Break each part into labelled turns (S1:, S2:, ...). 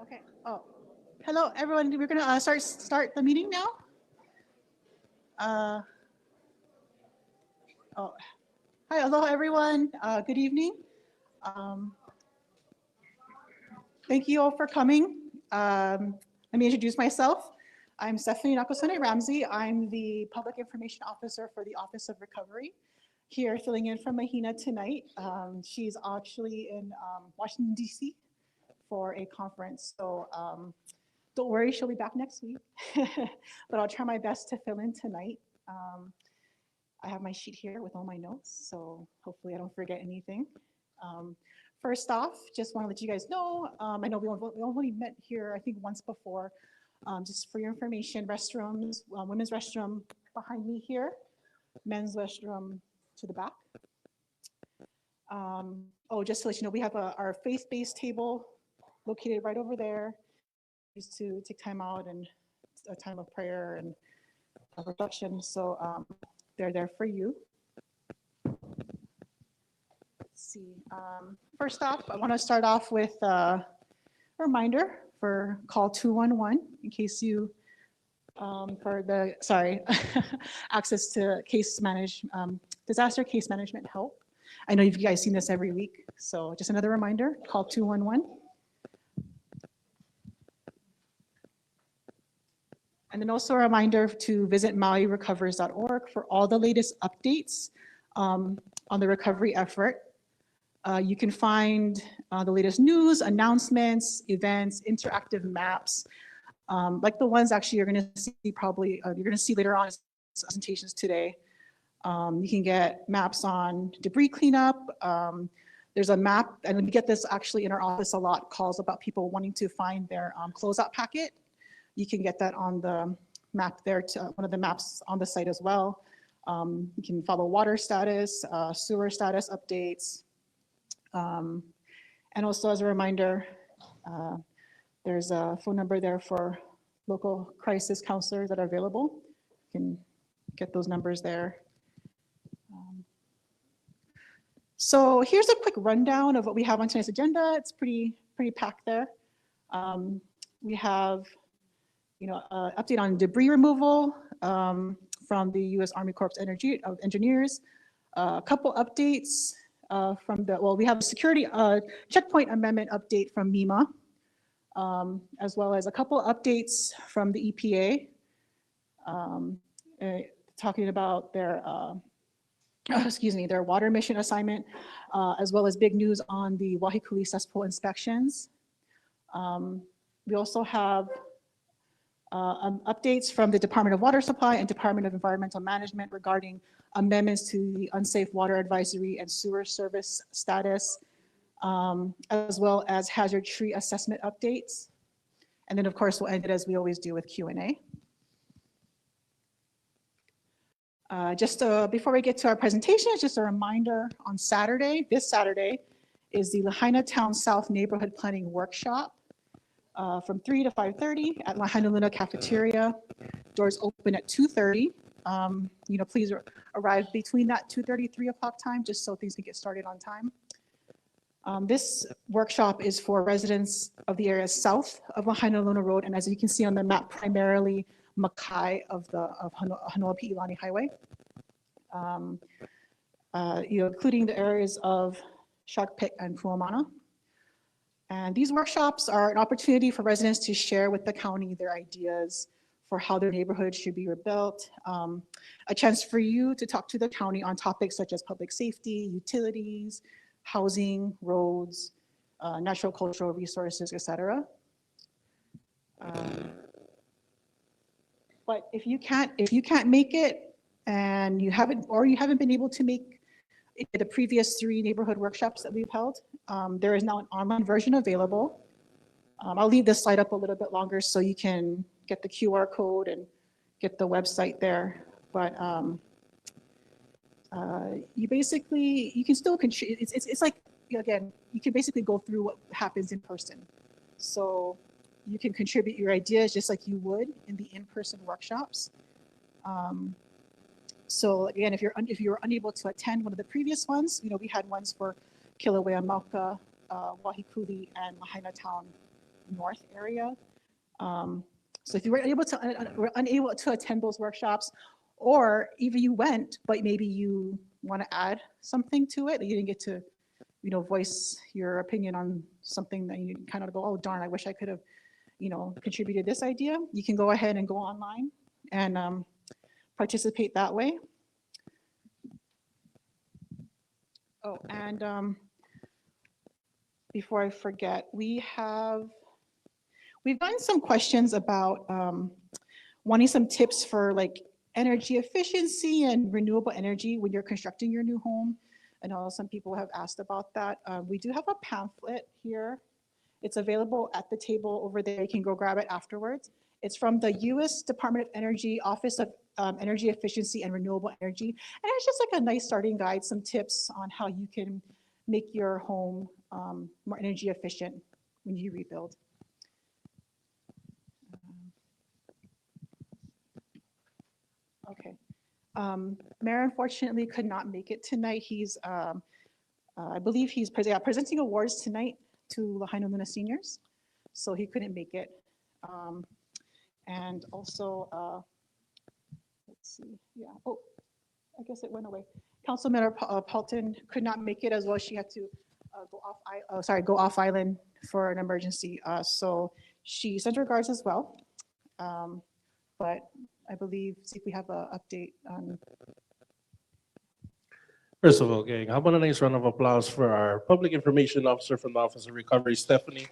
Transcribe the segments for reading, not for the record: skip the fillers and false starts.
S1: Okay. Oh, hello everyone. We're gonna start the meeting now. Uh, oh, hi, hello everyone. Good evening. Um, Thank you all for coming. Let me introduce myself. I'm Stephanie Nakosone Ramsey. I'm the Public Information Officer for the Office of Recovery here filling in for Mahina tonight. She's actually in Washington, D.C. for a conference. So don't worry, she'll be back next week. But I'll try my best to fill in tonight. Um, I have my sheet here with all my notes, so hopefully I don't forget anything. Um, First off, just want to let you guys know, I know we only met here, I think, once before. Just for your information, restrooms, women's restroom behind me here, men's restroom to the back. Oh, just to let you know, we have our faith-based table located right over there. Used to take time out and a time of prayer and reflection. So they're there for you. Let's see. First off, I want to start off with a reminder for call 211 in case you for the access to disaster case management help. I know you guys seen this every week, so just another reminder, call 211. And then also a reminder to visit mauirecovers.org for all the latest updates on the recovery effort. You can find the latest news, announcements, events, interactive maps, like the ones actually you're going to see you're going to see later on in presentations today. You can get maps on debris cleanup. There's a map, and we get this actually in our office a lot, calls about people wanting to find their closeout packet. You can get that on the map there, one of the maps on the site as well. You can follow water status, sewer status updates. And also as a reminder, there's a phone number there for local crisis counselors that are available. You can get those numbers there. So here's a quick rundown of what we have on tonight's agenda. It's pretty packed there. We have update on debris removal from the U.S. Army Corps of Engineers. A couple updates we have a security checkpoint amendment update from MEMA, as well as a couple updates from the EPA, talking about their their water emission assignment, as well as big news on the Wahikuli cesspool inspections. We also have updates from the Department of Water Supply and Department of Environmental Management regarding amendments to the unsafe water advisory and sewer service status, as well as hazard tree assessment updates. And then of course, we'll end it as we always do with Q&A. Before we get to our presentation, just a reminder on Saturday, this Saturday, is the Lahaina Town South Neighborhood Planning Workshop from 3 to 5:30 at Lahaina Luna Cafeteria. Doors open at 2:30. Please arrive between that 2:30, 3 o'clock time, just so things can get started on time. This workshop is for residents of the area south of Lahaina Luna Road, and as you can see on the map, primarily Makai of Hanoa Pi'ilani Highway, including the areas of Shark Pit and Fuamana. And these workshops are an opportunity for residents to share with the county their ideas for how their neighborhood should be rebuilt, a chance for you to talk to the county on topics such as public safety, utilities, housing, roads, natural cultural resources, etc. But if you can't make it and you haven't been able to make the previous 3 neighborhood workshops that we've held, there is now an online version available. I'll leave this slide up a little bit longer so you can get the QR code and get the website there. But you can still contribute. It's like, again, you can basically go through what happens in person. So you can contribute your ideas just like you would in the in-person workshops. So again, if you're unable to attend one of the previous ones, we had ones for Kilauea, Mauka, Wahikuli, and Lahaina Town north area. So if you were unable to attend those workshops, or even you went, but maybe you want to add something to it, that you didn't get to, voice your opinion on something that you kind of go, oh darn, I wish I could have, contributed this idea. You can go ahead and go online and participate that way. Oh, and before I forget, we've gotten some questions about wanting some tips for like energy efficiency and renewable energy when you're constructing your new home. I know some people have asked about that. We do have a pamphlet here. It's available at the table over there. You can go grab it afterwards. It's from the U.S. Department of Energy, Office of Energy Efficiency and Renewable Energy. And it's just like a nice starting guide, some tips on how you can make your home more energy efficient when you rebuild. Okay. Mayor unfortunately could not make it tonight. He's, I believe he's presenting awards tonight to Lahaina Luna seniors, so he couldn't make it. And also, let's see, yeah, oh, I guess it went away. Councilmember Paulton could not make it as well. She had to go off island for an emergency. So she sent regards as well. But I believe, see if we have an update on.
S2: First of all, gang, how about a nice round of applause for our public information officer from the Office of Recovery, Stephanie.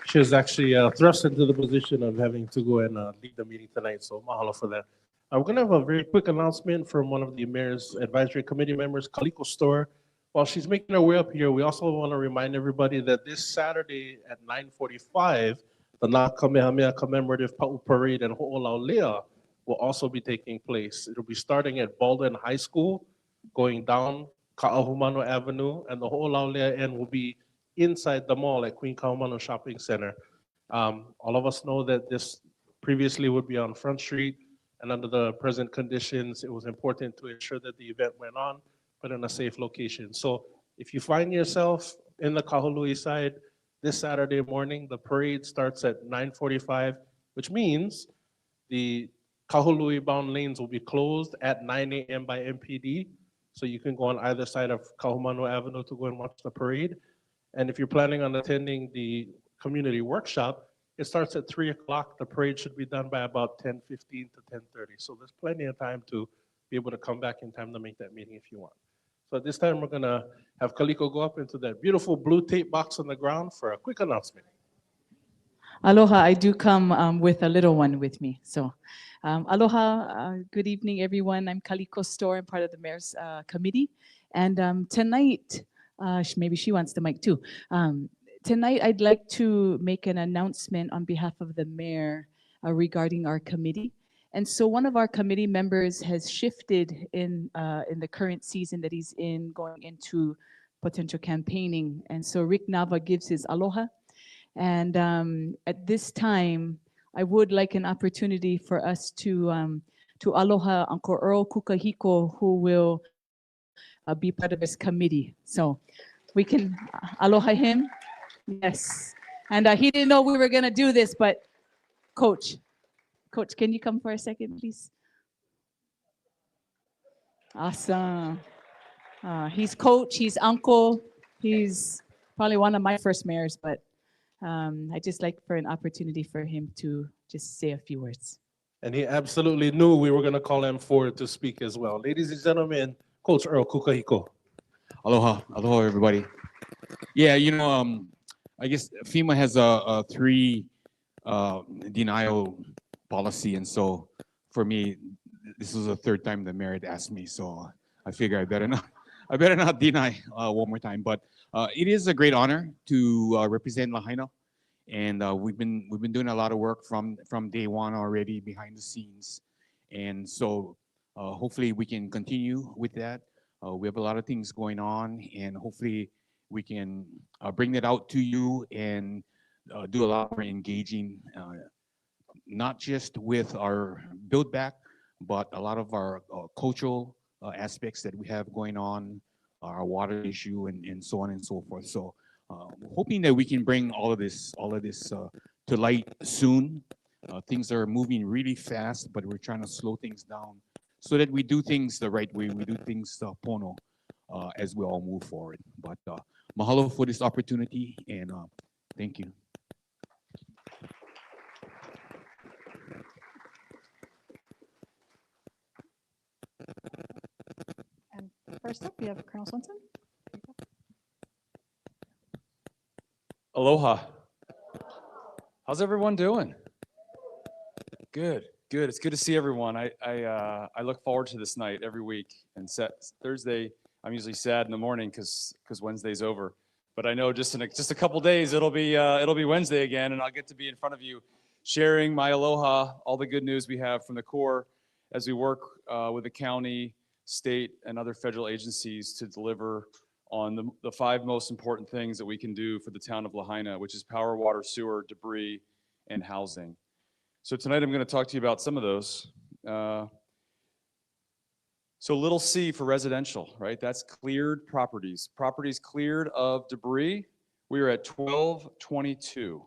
S2: She was actually thrust into the position of having to go and lead the meeting tonight, so mahalo for that. We're gonna have a very quick announcement from one of the Mayor's Advisory Committee members, Kaliko Store. While she's making her way up here, we also want to remind everybody that this Saturday at 9:45, the Na Kamehameha Commemorative Pa'u Parade and Ho'olaulea will also be taking place. It'll be starting at Baldwin High School, going down Ka'ahumanu Avenue, and the Ho'olaulea end will be inside the mall at Queen Kahumanu Shopping Center. All of us know that this previously would be on Front Street, and under the present conditions, it was important to ensure that the event went on, but in a safe location. So if you find yourself in the Kahului side this Saturday morning, the parade starts at 9:45, which means the Kahului bound lanes will be closed at 9 a.m. by MPD. So you can go on either side of Kahumanu Avenue to go and watch the parade. And if you're planning on attending the community workshop, it starts at 3 o'clock. The parade should be done by about 10:15 to 10:30. So there's plenty of time to be able to come back in time to make that meeting if you want. So at this time, we're gonna have Kaliko go up into that beautiful blue tape box on the ground for a quick announcement.
S3: Aloha, I do come with a little one with me. So aloha, good evening, everyone. I'm Kaliko Store. I'm part of the Mayor's Committee. And tonight, maybe she wants the mic too. Tonight, I'd like to make an announcement on behalf of the Mayor regarding our committee. And so one of our committee members has shifted in the current season that he's in, going into potential campaigning. And so Rick Nava gives his aloha. And at this time, I would like an opportunity for us to aloha Uncle Earl Kukahiko, who will be part of this committee. So we can aloha him. Yes. And he didn't know we were going to do this, but Coach, can you come for a second, please? Awesome. He's Coach, he's Uncle, he's probably one of my first mayors, but I'd just like for an opportunity for him to just say a few words.
S2: And he absolutely knew we were gonna call him forward to speak as well. Ladies and gentlemen, Coach Earl Kukahiko.
S4: Aloha, aloha everybody. Yeah, I guess FEMA has a 3 denial policy, and so for me, this was the 3rd time the mayor had asked me, so I figure I better not deny one more time. But it is a great honor to represent Lahaina, and we've been doing a lot of work from day one already behind the scenes, and so hopefully we can continue with that. We have a lot of things going on, and hopefully we can bring that out to you and do a lot more engaging, not just with our build back, but a lot of our cultural aspects that we have going on, our water issue, and so on and so forth. So hoping that we can bring all of this to light soon. Things are moving really fast, but we're trying to slow things down so that we do things the right way. We do things pono as we all move forward. But mahalo for this opportunity, and thank you.
S1: And first up, we have Colonel Swenson.
S5: Aloha. How's everyone doing? Good, good. It's good to see everyone. I look forward to this night every week. And Thursday, I'm usually sad in the morning because Wednesday's over. But I know just in just a couple days it'll be Wednesday again, and I'll get to be in front of you, sharing my aloha, all the good news we have from the Corps as we work with the county, state, and other federal agencies to deliver on the 5 most important things that we can do for the town of Lahaina, which is power, water, sewer, debris, and housing. So tonight I'm going to talk to you about some of those. So little c for residential, right? That's cleared properties. Properties cleared of debris. We are at 1222.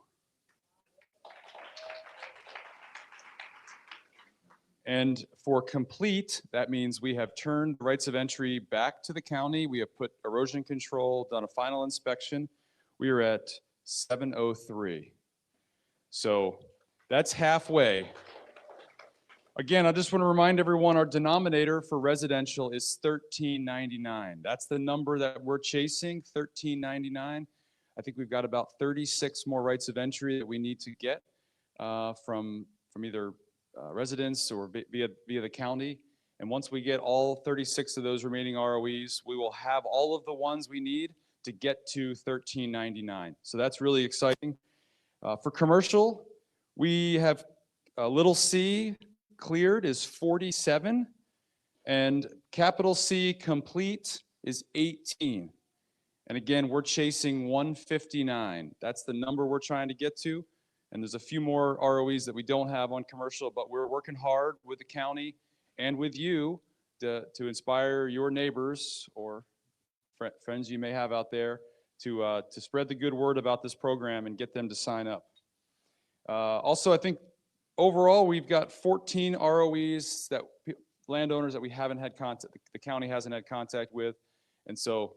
S5: And for complete, that means we have turned rights of entry back to the county. We have put erosion control, done a final inspection. We are at 703. So that's halfway. Again, I just want to remind everyone our denominator for residential is 1399. That's the number that we're chasing, 1399. I think we've got about 36 more rights of entry that we need to get from either residents or via the county. And once we get all 36 of those remaining ROEs, we will have all of the ones we need to get to 1399. So that's really exciting. For commercial, we have little c cleared is 47, and capital C complete is 18. And again, we're chasing 159. That's the number we're trying to get to. And there's a few more ROEs that we don't have on commercial, but we're working hard with the county and with you to inspire your neighbors or friends you may have out there to spread the good word about this program and get them to sign up. Also, I think overall, we've got 14 ROEs that landowners that we haven't had contact, the county hasn't had contact with. And so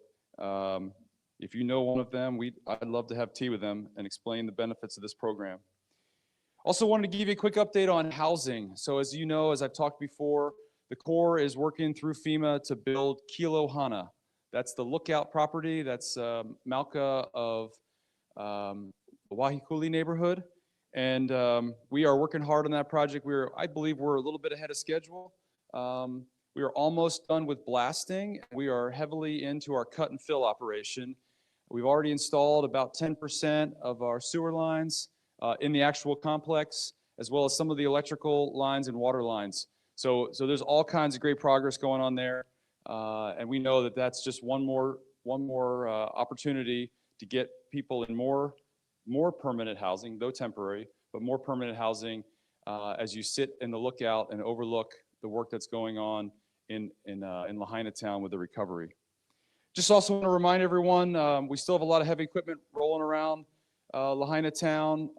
S5: if you know one of them, I'd love to have tea with them and explain the benefits of this program. Also wanted to give you a quick update on housing. So as you know, as I've talked before, the Corps is working through FEMA to build Kilohana. That's the lookout property. That's Malka of the Wahikuli neighborhood. And we are working hard on that project. I believe we're a little bit ahead of schedule. We are almost done with blasting. We are heavily into our cut and fill operation. We've already installed about 10% of our sewer lines in the actual complex, as well as some of the electrical lines and water lines. So there's all kinds of great progress going on there. And we know that that's just one more opportunity to get people in more permanent housing, though temporary, but more permanent housing as you sit in the lookout and overlook the work that's going on in Lahaina town with the recovery. Just also want to remind everyone, we still have a lot of heavy equipment rolling around Lahaina town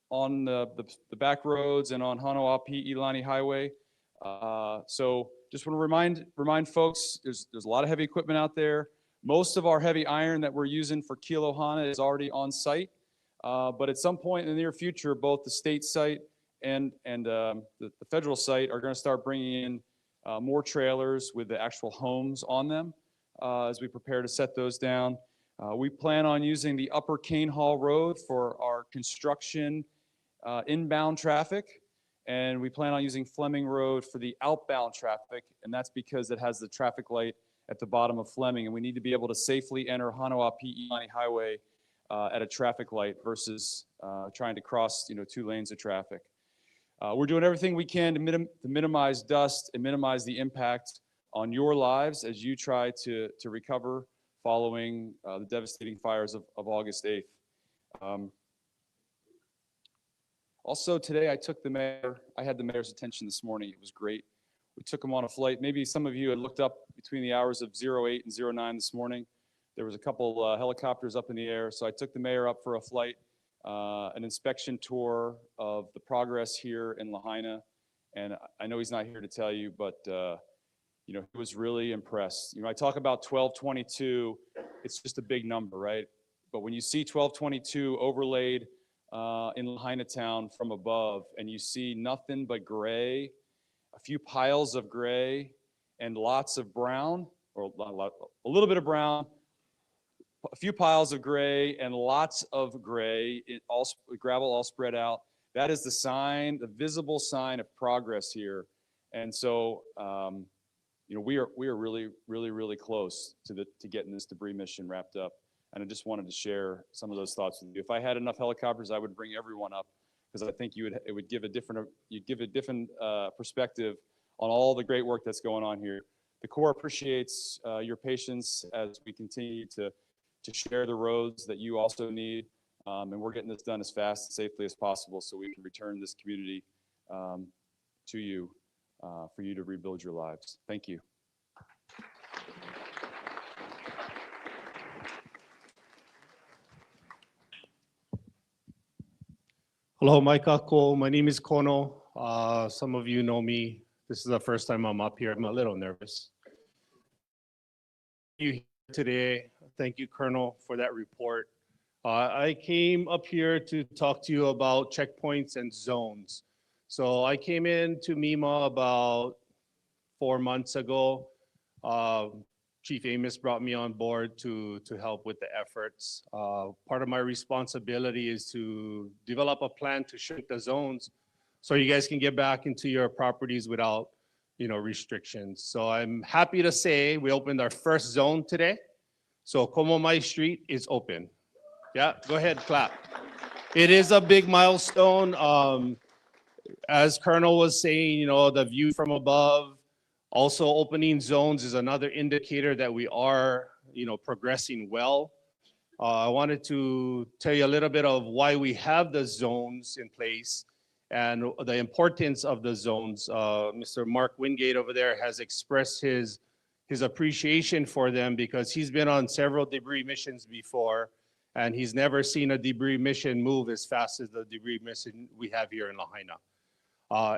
S5: on the back roads and on Hanoapi Ilani Highway. So just want to remind folks, there's a lot of heavy equipment out there. Most of our heavy iron that we're using for Kilohana is already on site. But at some point in the near future, both the state site and the federal site are going to start bringing in more trailers with the actual homes on them as we prepare to set those down. We plan on using the Upper Cane Hall Road for our construction inbound traffic, and we plan on using Fleming Road for the outbound traffic, and that's because it has the traffic light at the bottom of Fleming, and we need to be able to safely enter Hanoapi Ilani Highway at a traffic light versus trying to cross 2 lanes of traffic. We're doing everything we can to minimize dust and minimize the impact on your lives as you try to recover following the devastating fires of August 8th. Also today I had the mayor's attention this morning. It was great. We took him on a flight. Maybe some of you had looked up between the hours of 08 and 09 this morning. There was a couple helicopters up in the air, so I took the mayor up for a flight, an inspection tour of the progress here in Lahaina. And I know he's not here to tell you, but you know, he was really impressed. You know, I talk about 1222, it's just a big number, right? But when you see 1222 overlaid in Lahaina town from above, and you see nothing but gray, a few piles of gray and lots of brown, or a little bit of brown, a few piles of gray and lots of gray, gravel all spread out. That is the sign, the visible sign of progress here. And so, you know, we are really close to getting this debris mission wrapped up. And I just wanted to share some of those thoughts with you. If I had enough helicopters, I would bring everyone up, because I think it would give a different, you'd give a different perspective on all the great work that's going on here. The Corps appreciates your patience as we continue to share the roads that you also need. And we're getting this done as fast and safely as possible so we can return this community to you for you to rebuild your lives. Thank you.
S6: Hello, Micah Cole. My name is Kono. Some of you know me. This is the first time I'm up here. I'm a little nervous. You here today. Thank you, Colonel, for that report. I came up here to talk to you about checkpoints and zones. So I came in to MEMA about 4 months ago. Chief Amos brought me on board to help with the efforts. Part of my responsibility is to develop a plan to shrink the zones so you guys can get back into your properties without, you know, restrictions. So I'm happy to say we opened our first zone today. So Komomai Street is open. Yeah, go ahead, clap. It is a big milestone. As Colonel was saying, you know, the view from above, also opening zones is another indicator that we are, you know, progressing well. I wanted to tell you a little bit of why we have the zones in place and the importance of the zones. Mr. Mark Wingate over there has expressed his appreciation for them because he's been on several debris missions before, and he's never seen a debris mission move as fast as the debris mission we have here in Lahaina.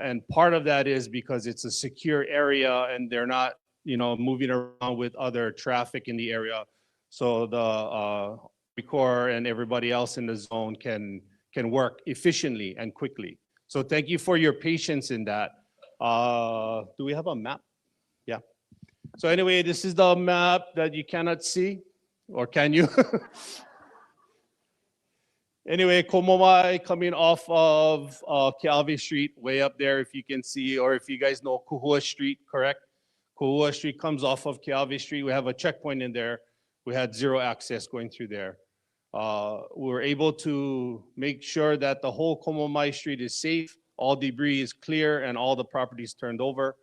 S6: And part of that is because it's a secure area and they're not, you know, moving around with other traffic in the area. So the Corps and everybody else in the zone can work efficiently and quickly. So thank you for your patience in that. Do we have a map? Yeah. So anyway, this is the map that you cannot see, or can you? Anyway, Komomai coming off of Keawe Street, way up there, if you can see, or if you guys know Kuhua Street, correct? Kuhua Street comes off of Keawe Street. We have a checkpoint in there. We had zero access going through there. We were able to make sure that the whole Komomai Street is safe, all debris is clear, and all the properties turned over.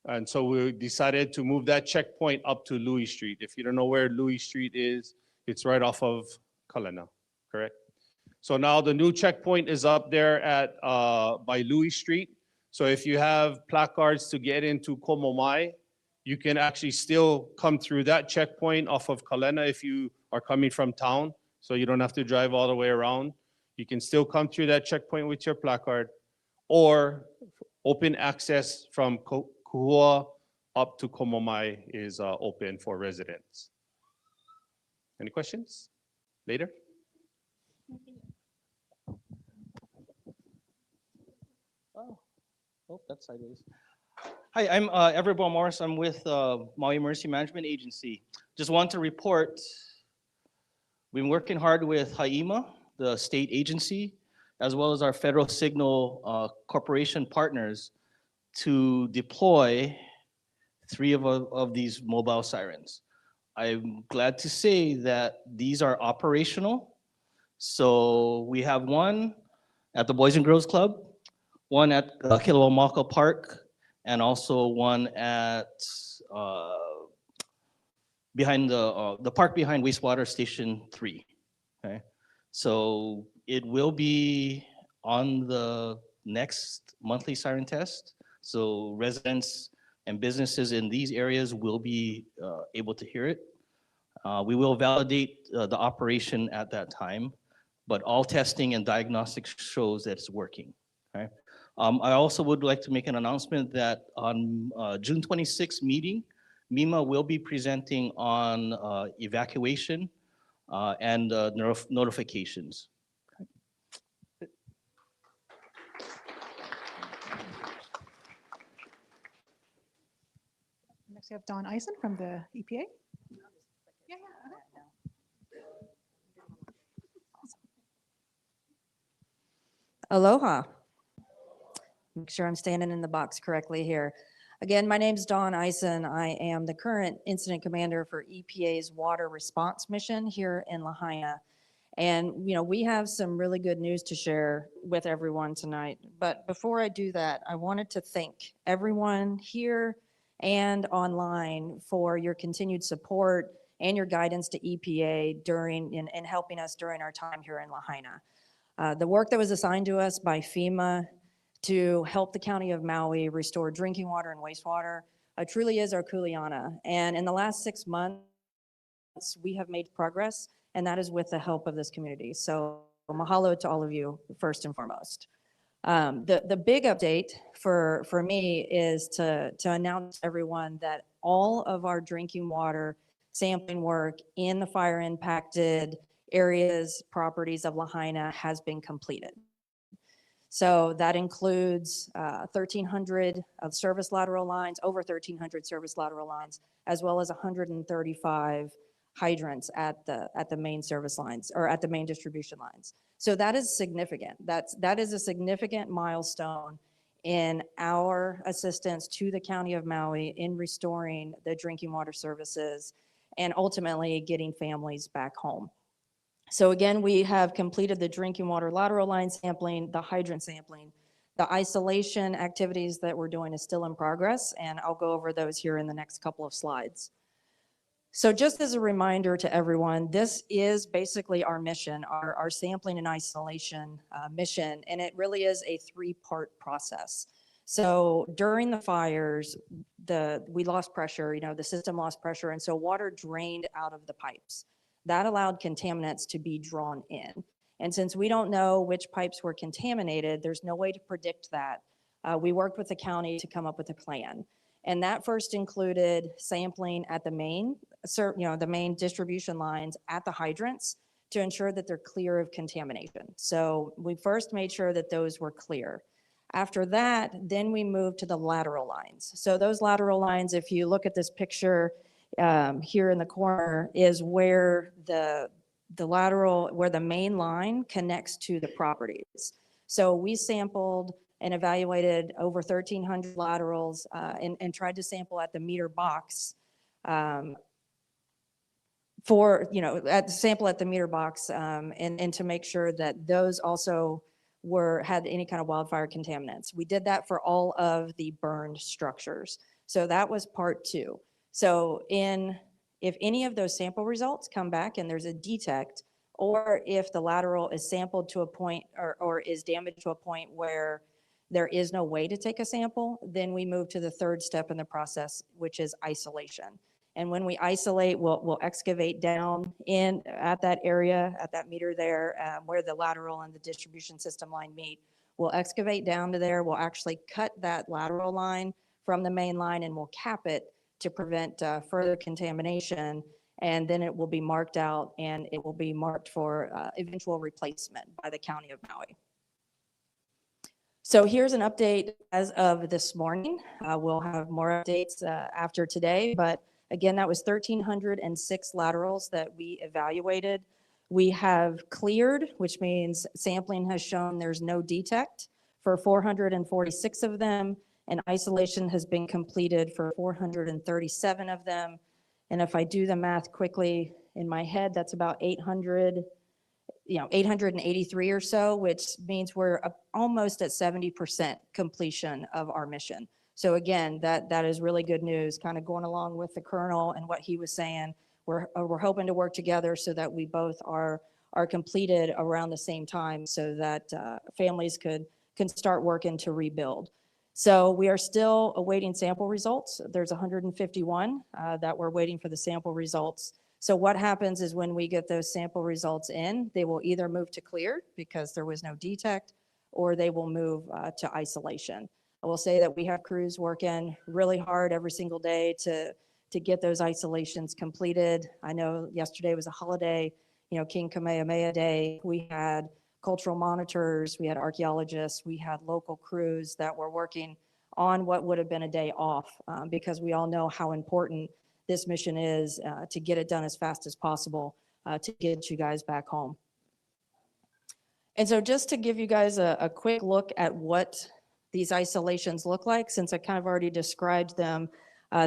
S6: And so we decided to move that checkpoint up to Louis Street. If you don't know where Louis Street is, it's right off of Kalena, correct? So now the new checkpoint is up there at by Louis Street. So if you have placards to get into Komomai, you can actually still come through that checkpoint off of Kalena if you are coming from town. So you don't have to drive all the way around. You can still come through that checkpoint with your placard, or open access from Kuhua up to Komomai is open for residents. Any questions? Later?
S7: Oh, that's sideways. Hi, I'm Everett Morris. I'm with Maui Emergency Management Agency. Just want to report, we've been working hard with HAIMA, the state agency, as well as our Federal Signal Corporation partners to deploy 3 of these mobile sirens. I'm glad to say that these are operational. So we have one at the Boys and Girls Club, one at Kilauea Park, and also one at behind the park behind wastewater station 3. Okay, so it will be on the next monthly siren test. So residents and businesses in these areas will be able to hear it. We will validate the operation at that time, but all testing and diagnostics shows that it's working. Okay. I also would like to make an announcement that on June 26th meeting, MEMA will be presenting on evacuation and notifications.
S1: Next, we have Don Eisen from the EPA. Yeah,
S8: Aloha. Make sure I'm standing in the box correctly here. Again, my name's Dawn Eisen. I am the current incident commander for EPA's water response mission here in Lahaina. And, we have some really good news to share with everyone tonight. But before I do that, I wanted to thank everyone here and online for your continued support and your guidance to EPA in helping us during our time here in Lahaina. The work that was assigned to us by FEMA to help the county of Maui restore drinking water and wastewater truly is our kuleana. And in the last 6 months, we have made progress, and that is with the help of this community. So mahalo to all of you, first and foremost. The big update for me is to announce to everyone that all of our drinking water sampling work in the fire impacted areas, properties of Lahaina has been completed. So that includes 1,300 of service lateral lines, over 1,300 service lateral lines, as well as 135 hydrants at the main service lines or at the main distribution lines. So that is significant. That is a significant milestone in our assistance to the county of Maui in restoring the drinking water services and ultimately getting families back home. So again, we have completed the drinking water lateral line sampling, the hydrant sampling. The isolation activities that we're doing is still in progress, and I'll go over those here in the next couple of slides. So just as a reminder to everyone, this is basically our mission, our sampling and isolation mission, and it really is a 3-part process. So during the fires, we lost pressure, the system lost pressure, and so water drained out of the pipes. That allowed contaminants to be drawn in. And since we don't know which pipes were contaminated, there's no way to predict that. We worked with the county to come up with a plan. And that first included sampling at the main, the main distribution lines at the hydrants to ensure that they're clear of contamination. So we first made sure that those were clear. After that, then we moved to the lateral lines. So those lateral lines, if you look at this picture, here in the corner is where the main line connects to the properties. So we sampled and evaluated over 1,300 laterals and tried to sample at the meter box and to make sure that those also had any kind of wildfire contaminants. We did that for all of the burned structures. So that was part 2. So if any of those sample results come back and there's a detect, or if the lateral is sampled to a point or is damaged to a point where there is no way to take a sample, then we move to the 3rd step in the process, which is isolation. And when we isolate, we'll excavate down at that area, at that meter there, where the lateral and the distribution system line meet. We'll excavate down to there. We'll actually cut that lateral line from the main line and we'll cap it to prevent further contamination, and then it will be marked out and it will be marked for eventual replacement by the county of Maui. So here's an update as of this morning. We'll have more updates after today, but again, that was 1,306 laterals that we evaluated. We have cleared, which means sampling has shown there's no detect for 446 of them, and isolation has been completed for 437 of them. And if I do the math quickly in my head, that's about 883 or so, which means we're almost at 70% completion of our mission. So again, that is really good news, kind of going along with the colonel and what he was saying. We're hoping to work together so that we both are completed around the same time so that families can start working to rebuild. So we are still awaiting sample results. There's 151 that we're waiting for the sample results. So what happens is when we get those sample results in, they will either move to clear because there was no detect, or they will move to isolation. I will say that we have crews working really hard every single day to get those isolations completed. I know yesterday was a holiday, King Kamehameha Day. We had cultural monitors, we had archaeologists, we had local crews that were working on what would have been a day off because we all know how important this mission is to get it done as fast as possible to get you guys back home. And so just to give you guys a quick look at what these isolations look like, since I kind of already described them,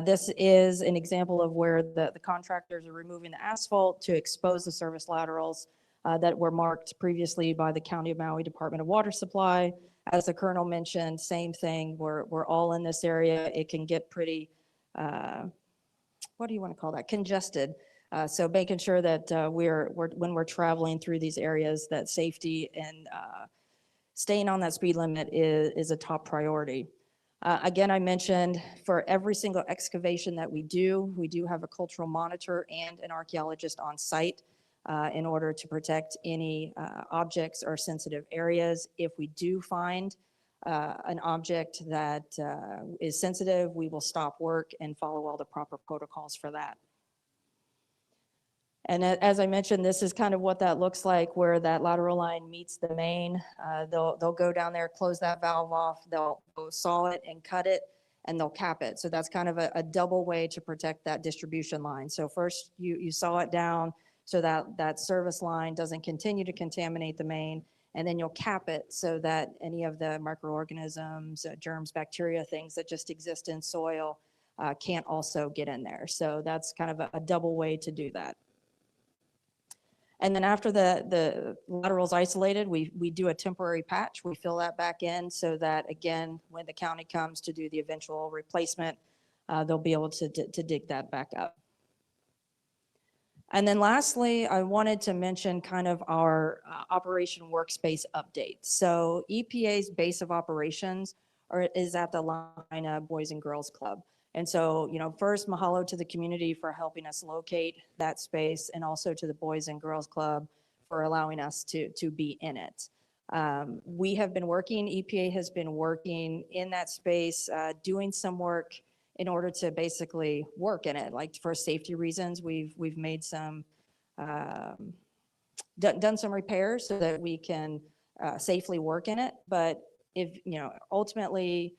S8: this is an example of where the contractors are removing the asphalt to expose the service laterals that were marked previously by the County of Maui Department of Water Supply. As the Colonel mentioned, same thing, we're all in this area. It can get pretty, what do you want to call that? Congested. So making sure that when we're traveling through these areas, that safety and staying on that speed limit is a top priority. Again, I mentioned for every single excavation that we do have a cultural monitor and an archaeologist on site in order to protect any objects or sensitive areas. If we do find an object that is sensitive, we will stop work and follow all the proper protocols for that. And as I mentioned, this is kind of what that looks like, where that lateral line meets the main. They'll go down there, close that valve off, they'll go saw it and cut it, and they'll cap it. So that's kind of a double way to protect that distribution line. So first you saw it down so that service line doesn't continue to contaminate the main, and then you'll cap it so that any of the microorganisms, germs, bacteria, things that just exist in soil can't also get in there. So that's kind of a double way to do that. And then after the lateral's isolated, we do a temporary patch. We fill that back in so that, again, when the county comes to do the eventual replacement, they'll be able to dig that back up. And then lastly, I wanted to mention kind of our operation workspace update. So EPA's base of operations is at the Lahaina Boys and Girls Club. And so, first, mahalo to the community for helping us locate that space, and also to the Boys and Girls Club for allowing us to be in it. We have been working, EPA has been working in that space, doing some work in order to basically work in it. Like for safety reasons, we've made some, done some repairs so that we can safely work in it. But if, ultimately,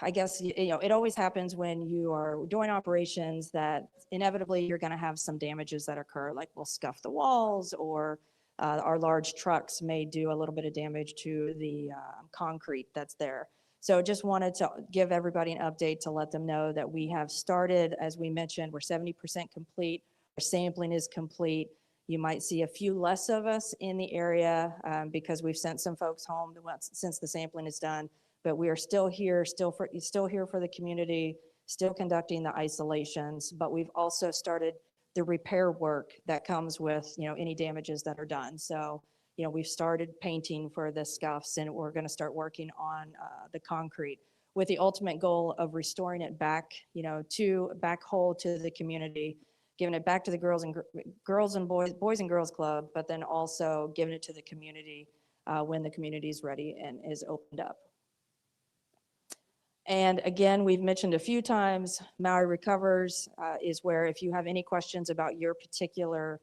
S8: I guess, it always happens when you are doing operations that inevitably you're going to have some damages that occur, like we'll scuff the walls, or our large trucks may do a little bit of damage to the concrete that's there. So just wanted to give everybody an update to let them know that we have started, as we mentioned, we're 70% complete. Our sampling is complete. You might see a few less of us in the area because we've sent some folks home since the sampling is done. But we are still here, still here for the community, still conducting the isolations. But we've also started the repair work that comes with any damages that are done. So we've started painting for the scuffs, and we're going to start working on the concrete with the ultimate goal of restoring it back, back whole to the community, giving it back to the Boys and Girls Club, but then also giving it to the community when the community is ready and is opened up. And again, we've mentioned a few times, Maui Recovers is where if you have any questions about your particular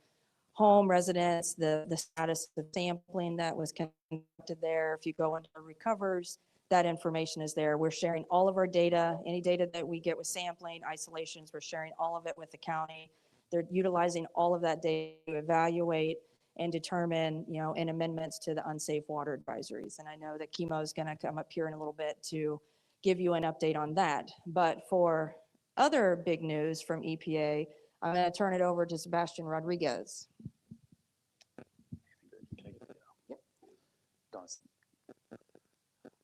S8: home residence, the status of sampling that was conducted there, if you go into Recovers, that information is there. We're sharing all of our data, any data that we get with sampling, isolations, we're sharing all of it with the county. They're utilizing all of that data to evaluate and determine, and amendments to the unsafe water advisories. And I know that Kimo is going to come up here in a little bit to give you an update on that. But for other big news from EPA, I'm going to turn it over to Sebastian Rodriguez.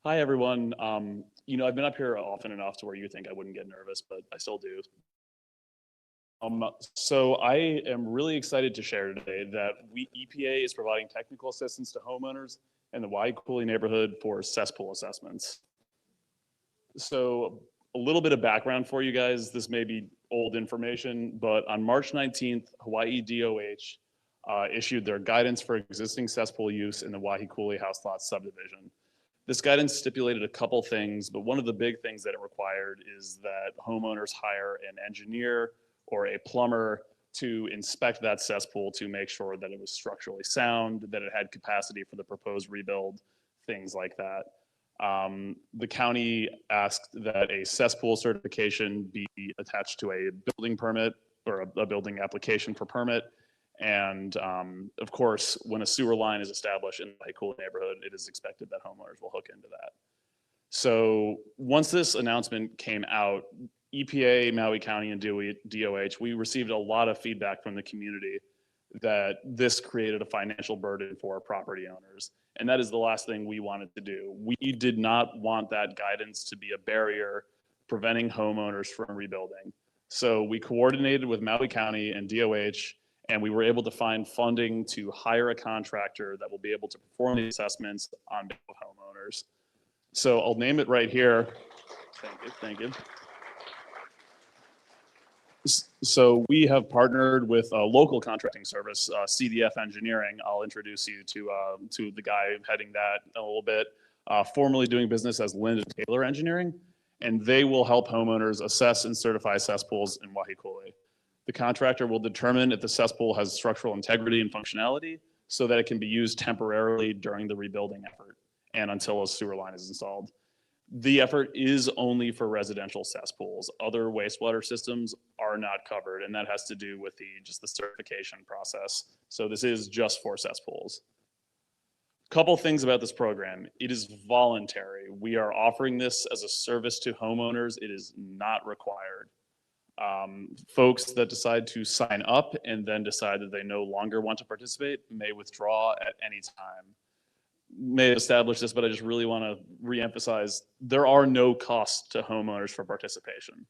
S9: Hi, everyone. I've been up here often enough to where you think I wouldn't get nervous, but I still do. So I am really excited to share today that EPA is providing technical assistance to homeowners in the Waikuli neighborhood for cesspool assessments. So a little bit of background for you guys. This may be old information, but on March 19th, Hawaii DOH issued their guidance for existing cesspool use in the Waiakule House Lot subdivision. This guidance stipulated a couple things, but one of the big things that it required is that homeowners hire an engineer or a plumber to inspect that cesspool to make sure that it was structurally sound, that it had capacity for the proposed rebuild, things like that. The county asked that a cesspool certification be attached to a building permit or a building application for permit. And of course, when a sewer line is established in the Waiakule neighborhood, it is expected that homeowners will hook into that. So once this announcement came out, EPA, Maui County, and DOH, we received a lot of feedback from the community that this created a financial burden for property owners. And that is the last thing we wanted to do. We did not want that guidance to be a barrier preventing homeowners from rebuilding. So we coordinated with Maui County and DOH, and we were able to find funding to hire a contractor that will be able to perform the assessments on behalf of homeowners. So I'll name it right here. Thank you. So we have partnered with a local contracting service, CDF Engineering. I'll introduce you to the guy heading that in a little bit. Formerly doing business as Linda Taylor Engineering, and they will help homeowners assess and certify cesspools in Waiakule. The contractor will determine if the cesspool has structural integrity and functionality so that it can be used temporarily during the rebuilding effort and until a sewer line is installed. The effort is only for residential cesspools. Other wastewater systems are not covered, and that has to do with just the certification process. So this is just for cesspools. Couple things about this program. It is voluntary. We are offering this as a service to homeowners. It is not required. Folks that decide to sign up and then decide that they no longer want to participate may withdraw at any time. May have established this, but I just really want to reemphasize, there are no costs to homeowners for participation.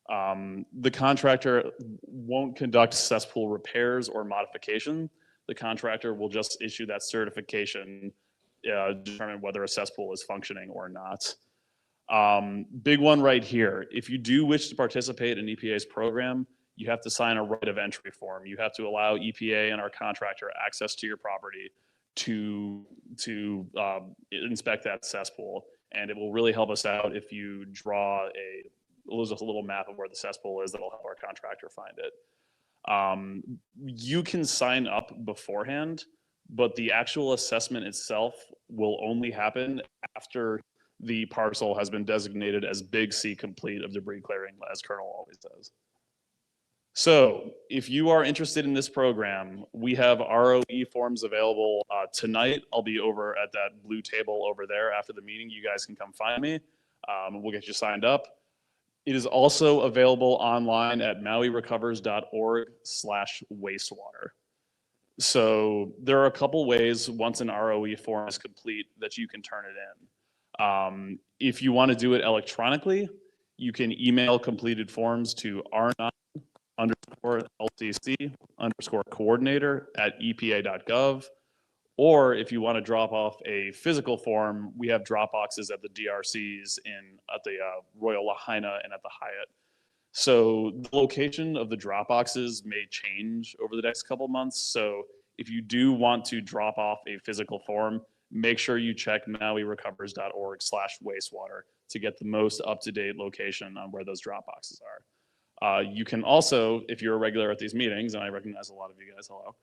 S9: The contractor won't conduct cesspool repairs or modification. The contractor will just issue that certification, determine whether a cesspool is functioning or not. Big one right here. If you do wish to participate in EPA's program, you have to sign a right of entry form. You have to allow EPA and our contractor access to your property to inspect that cesspool. And it will really help us out if you draw a little map of where the cesspool is that'll help our contractor find it. You can sign up beforehand, but the actual assessment itself will only happen after the parcel has been designated as Big C complete of debris clearing, as Colonel always says. So if you are interested in this program, we have ROE forms available tonight. I'll be over at that blue table over there after the meeting. You guys can come find me. We'll get you signed up. It is also available online at mauirecovers.org/wastewater. So there are a couple ways once an ROE form is complete that you can turn it in. If you want to do it electronically, you can email completed forms to r9_LTC_coordinator@epa.gov. Or if you want to drop off a physical form, we have drop boxes at the DRCs at the Royal Lahaina and at the Hyatt. So the location of the drop boxes may change over the next couple months. So if you do want to drop off a physical form, make sure you check mauirecovers.org/wastewater to get the most up-to-date location on where those drop boxes are. You can also, if you're a regular at these meetings, and I recognize a lot of you guys, hello,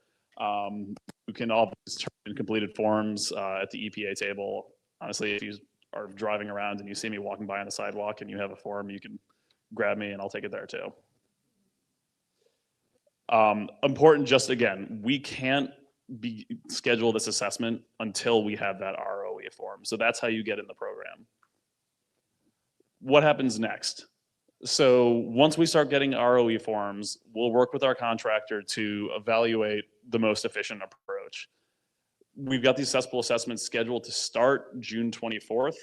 S9: you can always turn in completed forms at the EPA table. Honestly, if you are driving around and you see me walking by on the sidewalk and you have a form, you can grab me and I'll take it there too. Important, just again, we can't schedule this assessment until we have that ROE form. So that's how you get in the program. What happens next? So once we start getting ROE forms, we'll work with our contractor to evaluate the most efficient approach. We've got these cesspool assessments scheduled to start June 24th,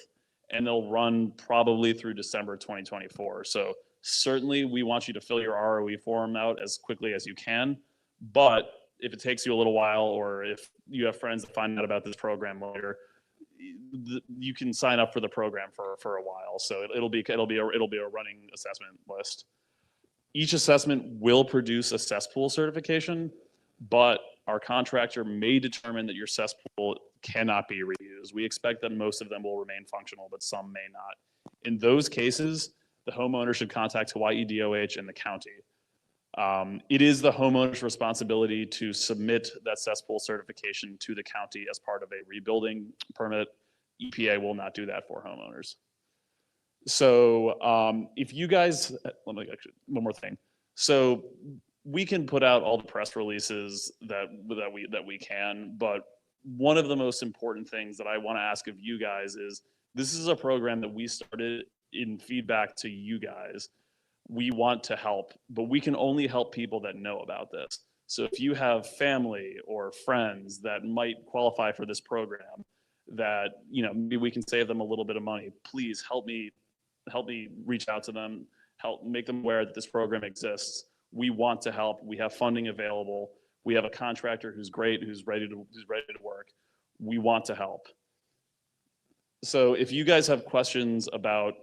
S9: and they'll run probably through December 2024. So certainly we want you to fill your ROE form out as quickly as you can, but if it takes you a little while, or if you have friends that find out about this program later, you can sign up for the program for a while. So it'll be a running assessment list. Each assessment will produce a cesspool certification, but our contractor may determine that your cesspool cannot be reused. We expect that most of them will remain functional, but some may not. In those cases, the homeowner should contact Hawaii DOH and the county. It is the homeowner's responsibility to submit that cesspool certification to the county as part of a rebuilding permit. EPA will not do that for homeowners. So if you guys, let me actually, one more thing. So we can put out all the press releases that we can, but one of the most important things that I want to ask of you guys is, this is a program that we started in feedback to you guys. We want to help, but we can only help people that know about this. So if you have family or friends that might qualify for this program, that, you know, maybe we can save them a little bit of money, please help me reach out to them, help make them aware that this program exists. We want to help. We have funding available. We have a contractor who's great, who's ready to work. We want to help. So if you guys have questions about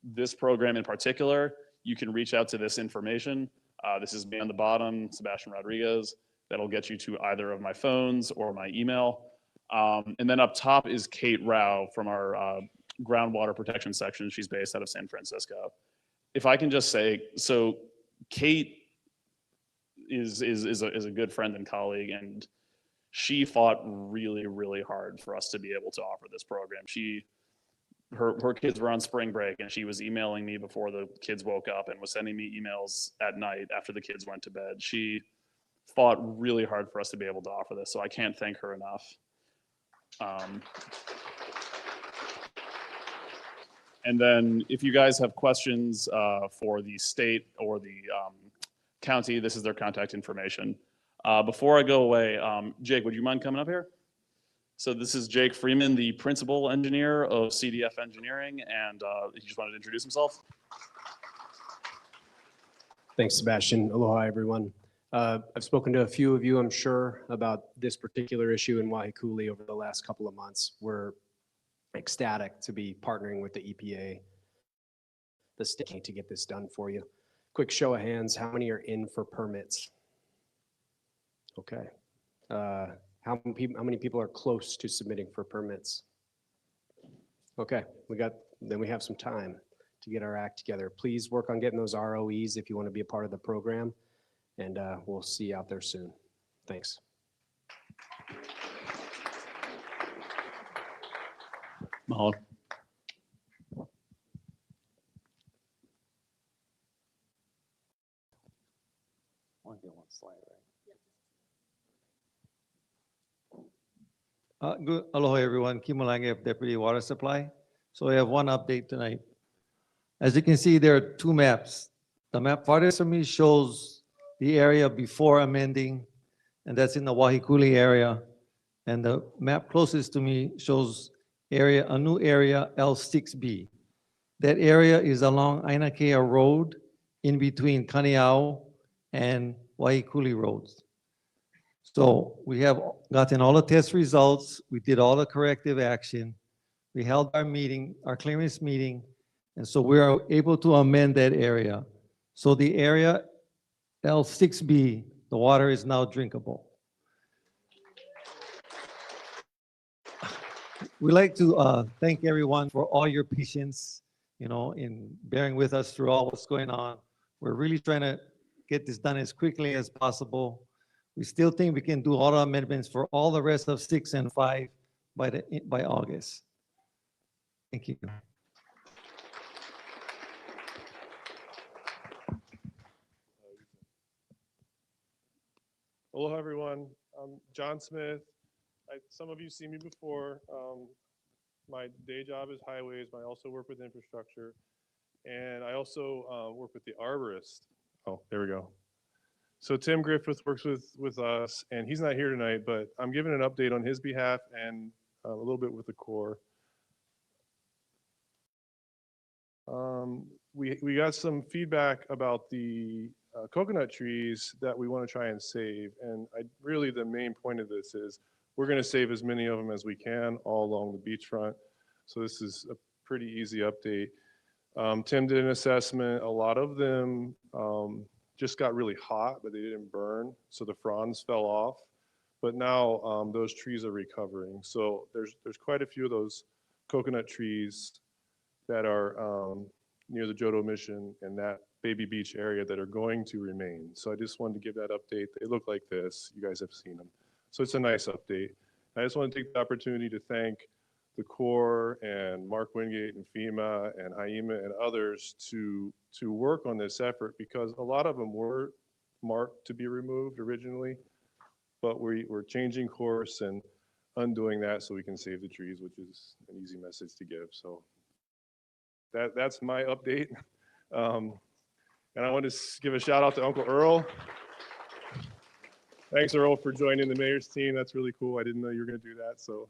S9: this program in particular, you can reach out to this information. This is me on the bottom, Sebastian Rodriguez. That'll get you to either of my phones or my email. And then up top is Kate Rao from our groundwater protection section. She's based out of San Francisco. If I can just say, so Kate is a good friend and colleague, and she fought really, really hard for us to be able to offer this program. Her kids were on spring break, and she was emailing me before the kids woke up and was sending me emails at night after the kids went to bed. She fought really hard for us to be able to offer this, so I can't thank her enough. And then if you guys have questions for the state or the county, this is their contact information. Before I go away, Jake, would you mind coming up here? So this is Jake Freeman, the principal engineer of CDF Engineering, and he just wanted to introduce himself.
S10: Thanks, Sebastian. Aloha, everyone. I've spoken to a few of you, I'm sure, about this particular issue in Waiakuli over the last couple of months. We're ecstatic to be partnering with the EPA, the state, to get this done for you. Quick show of hands, how many are in for permits? Okay. How many people are close to submitting for permits? Okay, then we have some time to get our act together. Please work on getting those ROEs if you want to be a part of the program, and we'll see you out there soon. Thanks.
S9: Mahalo.
S11: Good. Aloha, everyone. Kimulange, Deputy Water Supply. So I have one update tonight. As you can see, there are two maps. The map farthest from me shows the area before amending, and that's in the Waiakuli area. And the map closest to me shows a new area, L6B. That area is along Ainakea Road in between Kaniao and Waiakuli roads. So we have gotten all the test results. We did all the corrective action. We held our meeting, our clearance meeting, and so we are able to amend that area. So the area L6B, the water is now drinkable. We'd like to thank everyone for all your patience, in bearing with us through all what's going on. We're really trying to get this done as quickly as possible. We still think we can do all the amendments for all the rest of 6 and 5 by August. Thank you.
S12: Aloha, everyone. I'm John Smith. Some of you see me before. My day job is highways, but I also work with infrastructure. And I also work with the arborist. Oh, there we go. So Tim Griffith works with us, and he's not here tonight, but I'm giving an update on his behalf and a little bit with the Corps. We got some feedback about the coconut trees that we want to try and save, and really the main point of this is we're going to save as many of them as we can all along the beachfront. So this is a pretty easy update. Tim did an assessment. A lot of them just got really hot, but they didn't burn, so the fronds fell off. But now those trees are recovering. So there's quite a few of those coconut trees that are near the Jodo Mission and that Baby Beach area that are going to remain. So I just wanted to give that update. They look like this. You guys have seen them. So it's a nice update. I just want to take the opportunity to thank the Corps and Mark Wingate and FEMA and HAIMA and others to work on this effort, because a lot of them were marked to be removed originally, but we're changing course and undoing that so we can save the trees, which is an easy message to give. So that's my update. And I want to give a shout out to Uncle Earl. Thanks, Earl, for joining the mayor's team. That's really cool. I didn't know you were going to do that, so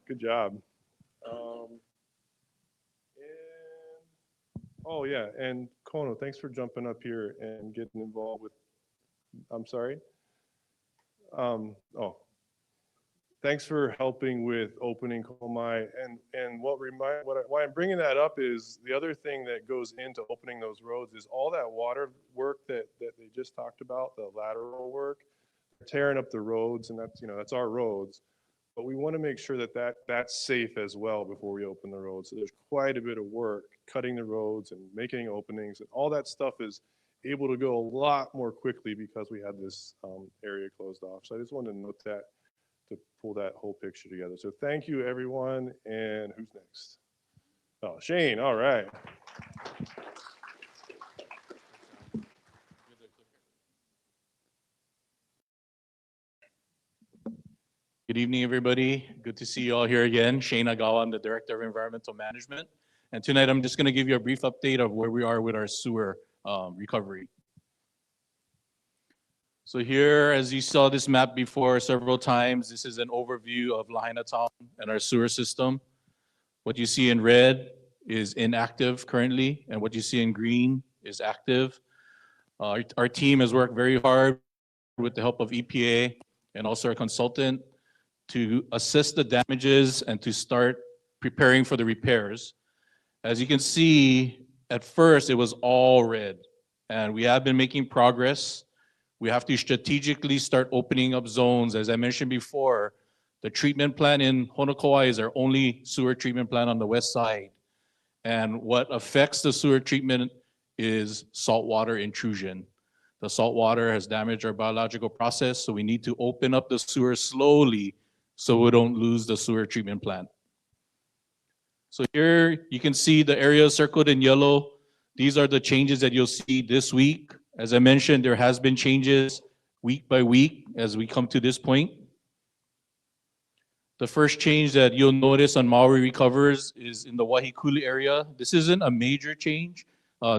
S12: good job. Oh yeah, and Kono, thanks for jumping up here and getting involved with, I'm sorry. Thanks for helping with opening Komai. And why I'm bringing that up is the other thing that goes into opening those roads is all that water work that they just talked about, the lateral work, tearing up the roads, and that's our roads. But we want to make sure that that's safe as well before we open the roads. So there's quite a bit of work cutting the roads and making openings, and all that stuff is able to go a lot more quickly because we had this area closed off. So I just wanted to note that to pull that whole picture together. So thank you, everyone. And who's next? Oh, Shane. All right.
S13: Good evening, everybody. Good to see you all here again. Shane Agawa, I'm the Director of Environmental Management. And tonight I'm just going to give you a brief update of where we are with our sewer recovery. So here, as you saw this map before several times, this is an overview of Lahaina Town and our sewer system. What you see in red is inactive currently, and what you see in green is active. Our team has worked very hard with the help of EPA and also our consultant to assess the damages and to start preparing for the repairs. As you can see, at first it was all red, and we have been making progress. We have to strategically start opening up zones. As I mentioned before, the treatment plant in Honoko'a is our only sewer treatment plant on the west side. And what affects the sewer treatment is saltwater intrusion. The saltwater has damaged our biological process, so we need to open up the sewer slowly so we don't lose the sewer treatment plant. So here you can see the areas circled in yellow. These are the changes that you'll see this week. As I mentioned, there has been changes week by week as we come to this point. The first change that you'll notice on Maui Recovers is in the Wahikuli area. This isn't a major change.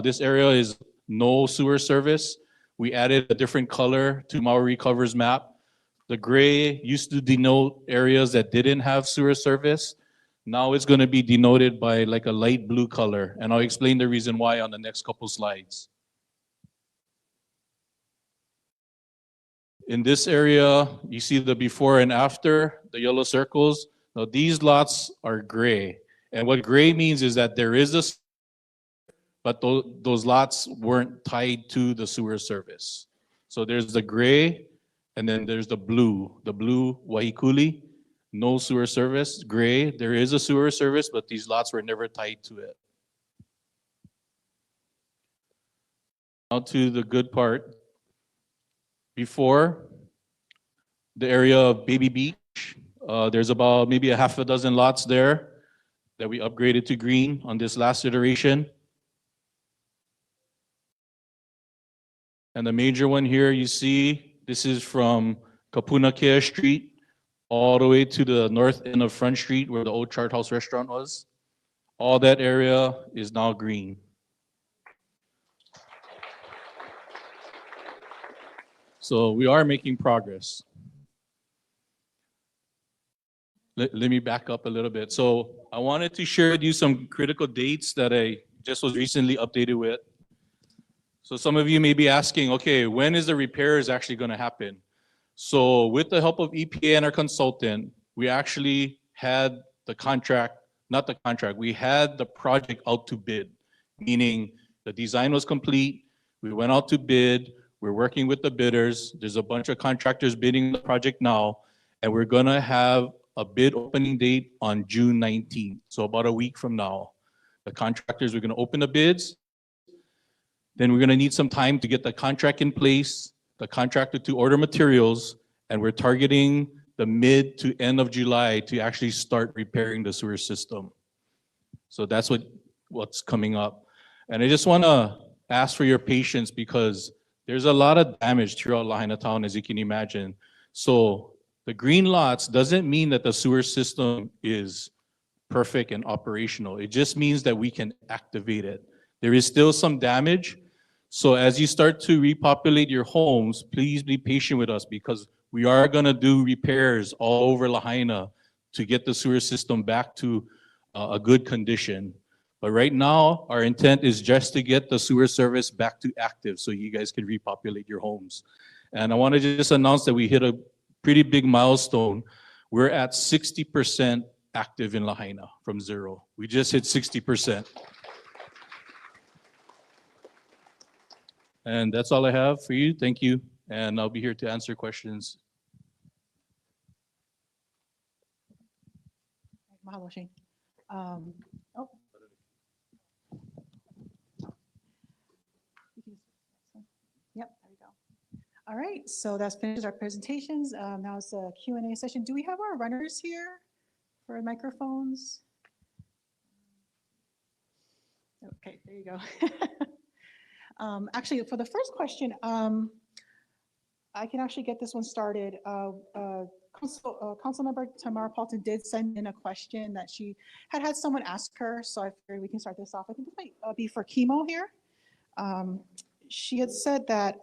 S13: This area is no sewer service. We added a different color to Maui Recovers map. The gray used to denote areas that didn't have sewer service. Now it's going to be denoted by like a light blue color, and I'll explain the reason why on the next couple slides. In this area, you see the before and after, the yellow circles. Now these lots are gray, and what gray means is that there is a, but those lots weren't tied to the sewer service. So there's the gray, and then there's the blue Wahikuli, no sewer service. Gray, there is a sewer service, but these lots were never tied to it. Now to the good part. Before, the area of Baby Beach, there's about maybe a half a dozen lots there that we upgraded to green on this last iteration. And the major one here you see, this is from Kapunakea Street all the way to the north end of Front Street where the old Chart House restaurant was. All that area is now green. So we are making progress. Let me back up a little bit. So I wanted to share with you some critical dates that I just was recently updated with. So some of you may be asking, okay, when is the repairs actually going to happen? So with the help of EPA and our consultant, we actually had the contract not the contract, we had the project out to bid, meaning the design was complete, we went out to bid, we're working with the bidders, there's a bunch of contractors bidding the project now, and we're gonna have a bid opening date on June 19th, so about a week from now. The contractors, we're gonna open the bids, then we're gonna need some time to get the contract in place, the contractor to order materials, and we're targeting the mid to end of July to actually start repairing the sewer system. So that's what's coming up. And I just wanna ask for your patience because there's a lot of damage throughout Lahaina town, as you can imagine. So the green lots doesn't mean that the sewer system is perfect and operational. It just means that we can activate it. There is still some damage. So as you start to repopulate your homes, please be patient with us because we are gonna do repairs all over Lahaina to get the sewer system back to a good condition. But right now, our intent is just to get the sewer service back to active so you guys can repopulate your homes. And I wanna just announce that we hit a pretty big milestone. We're at 60% active in Lahaina from 0. We just hit 60%. And that's all I have for you. Thank you. And I'll be here to answer questions.
S1: Mahalo, Shane. Oh. Yep, there we go. All right, so that finishes our presentations. Now it's a Q&A session. Do we have our runners here for microphones? Okay, there you go. Actually, for the first question, I can actually get this one started. Councilmember Tamara Paulton did send in a question that she had someone ask her, so I figured we can start this off. I think this might be for chemo here. She had said that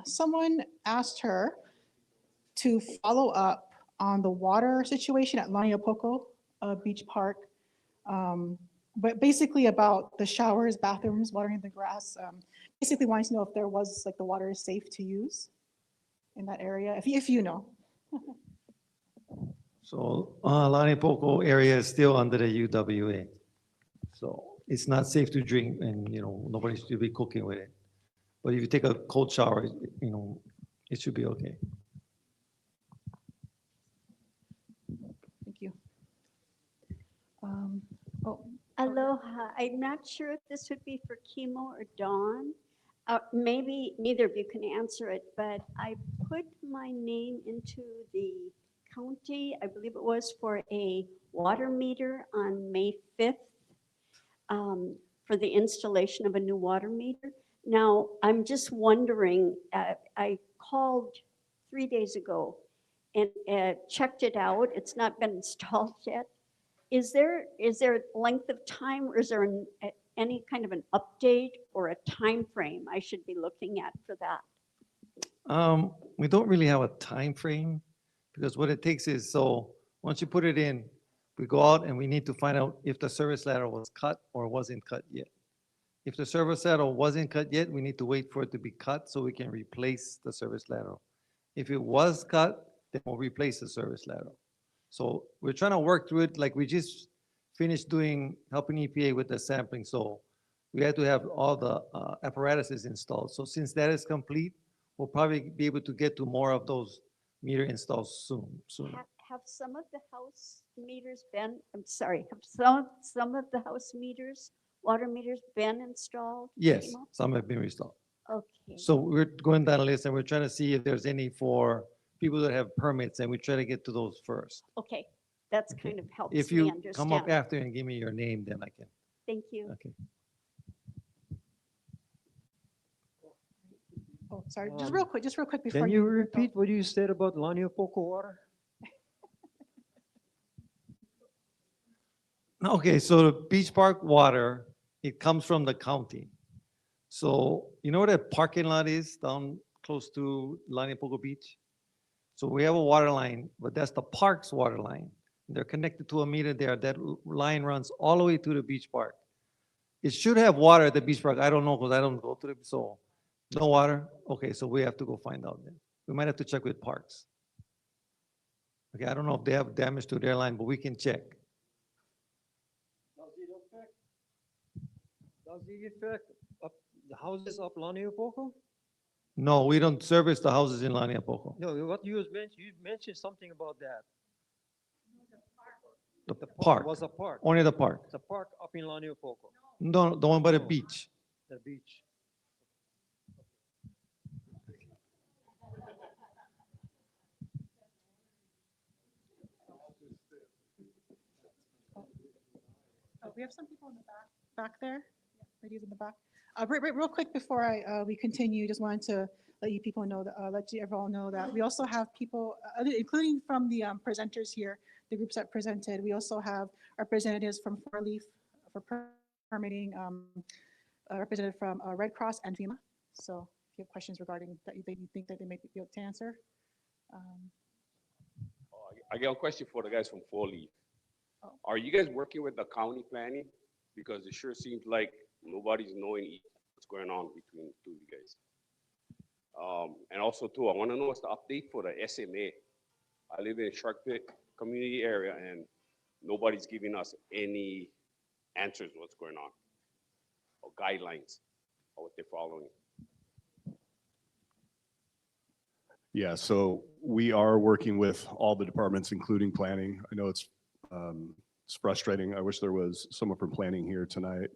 S1: someone asked her to follow up on the water situation at Laniapoko Beach Park, but basically about the showers, bathrooms, watering the grass. Basically wanting to know if there was, like, the water is safe to use in that area, if you know.
S11: So Laniapoko area is still under the UWA. So it's not safe to drink and, nobody should be cooking with it. But if you take a cold shower, it should be okay.
S1: Thank you.
S14: Aloha. I'm not sure if this would be for Chemo or Dawn. Maybe neither of you can answer it, but I put my name into the county, I believe it was for a water meter on May 5th for the installation of a new water meter. Now, I'm just wondering, I called 3 days ago and checked it out. It's not been installed yet. Is there a length of time or is there any kind of an update or a time frame I should be looking at for that?
S11: We don't really have a time frame because what it takes is, so once you put it in, we go out and we need to find out if the service ladder was cut or wasn't cut yet. If the service ladder wasn't cut yet, we need to wait for it to be cut so we can replace the service ladder. If it was cut, then we'll replace the service ladder. So we're trying to work through it. Like we just finished helping EPA with the sampling. So we had to have all the apparatuses installed. So since that is complete, we'll probably be able to get to more of those meter installs soon.
S14: Have some of the house meters been, I'm sorry, have some of the house meters, water meters been installed?
S11: Yes, some have been installed.
S14: Okay.
S11: So we're going down a list and we're trying to see if there's any for people that have permits and we try to get to those first.
S14: Okay, that's kind of helps
S11: If
S14: me
S11: you
S14: understand.
S11: come up after and give me your name, then I can.
S14: Thank you.
S11: Okay.
S1: Oh, sorry, just real quick before.
S15: Can you repeat what you said about Laniapoko water?
S11: Okay, so the beach park water, it comes from the county. So you know where that parking lot is down close to Laniapoko Beach? So we have a water line, but that's the park's water line. They're connected to a meter there. That line runs all the way to the beach park. It should have water at the beach park. I don't know because I don't go to it. So no water? Okay, so we have to go find out then. We might have to check with parks. Okay, I don't know if they have damage to their line, but we can check.
S15: Does it affect the houses up Laniapoko?
S11: No, we don't service the houses in Laniapoko.
S15: No, what you mentioned something about that.
S11: The
S15: The
S11: park,
S15: was a park.
S11: only the park.
S15: The park up in Laniapoko,
S11: No, the one by the
S15: No.
S11: beach.
S15: the beach.
S1: Oh, we have some people in the back there, ladies in the back. Real quick before we continue, just wanted to let you people know that, let you everyone know that we also have people, including from the presenters here, the groups that presented, we also have representatives from Four Leaf for permitting, a representative from Red Cross and FEMA. So if you have questions regarding that, you think that they may be able to answer.
S16: I got a question for the guys from Four Leaf.
S1: Oh.
S16: Are you guys working with the county planning? Because it sure seems like nobody's knowing what's going on between the two of you guys. And also too, I want to know what's the update for the SMA. I live in Shark Pit community area and nobody's giving us any answers what's going on or guidelines or what they're following.
S17: Yeah, so we are working with all the departments, including planning. I know it's frustrating. I wish there was someone from planning here tonight.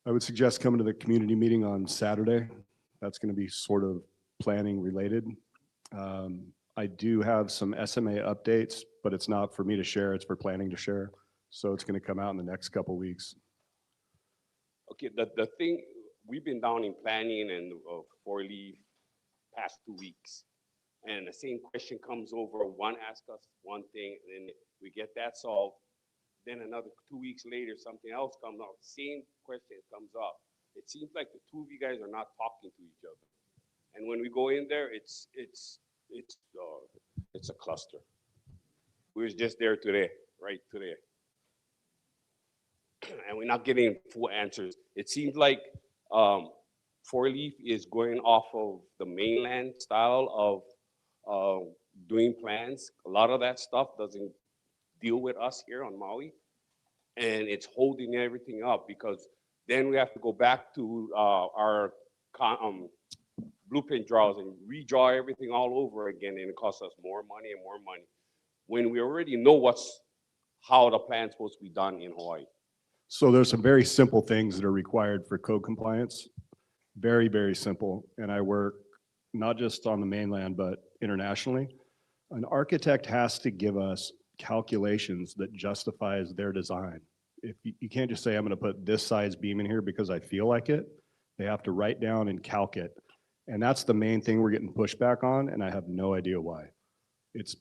S17: I would suggest coming to the community meeting on Saturday. That's going to be sort of planning related. I do have some SMA updates, but it's not for me to share, it's for planning to share. So it's going to come out in the next couple weeks.
S16: Okay, the thing, we've been down in planning and Four Leaf past 2 weeks. And the same question comes over, one asks us one thing, and then we get that solved. Then another 2 weeks later, something else comes up, same question comes up. It seems like the two of you guys are not talking to each other. And when we go in there, it's a cluster. We was just there today, right today. And we're not getting full answers. It seems like Four Leaf is going off of the mainland style of doing plans. A lot of that stuff doesn't deal with us here on Maui. And it's holding everything up because then we have to go back to our blueprint draws and redraw everything all over again, and it costs us more money and more money when we already know how the plan's supposed to be done in Hawaii.
S17: So there's some very simple things that are required for code compliance. Very, very simple. And I work not just on the mainland, but internationally. An architect has to give us calculations that justifies their design. If you can't just say, I'm going to put this size beam in here because I feel like it. They have to write down and calc it. And that's the main thing we're getting pushback on, and I have no idea why. It's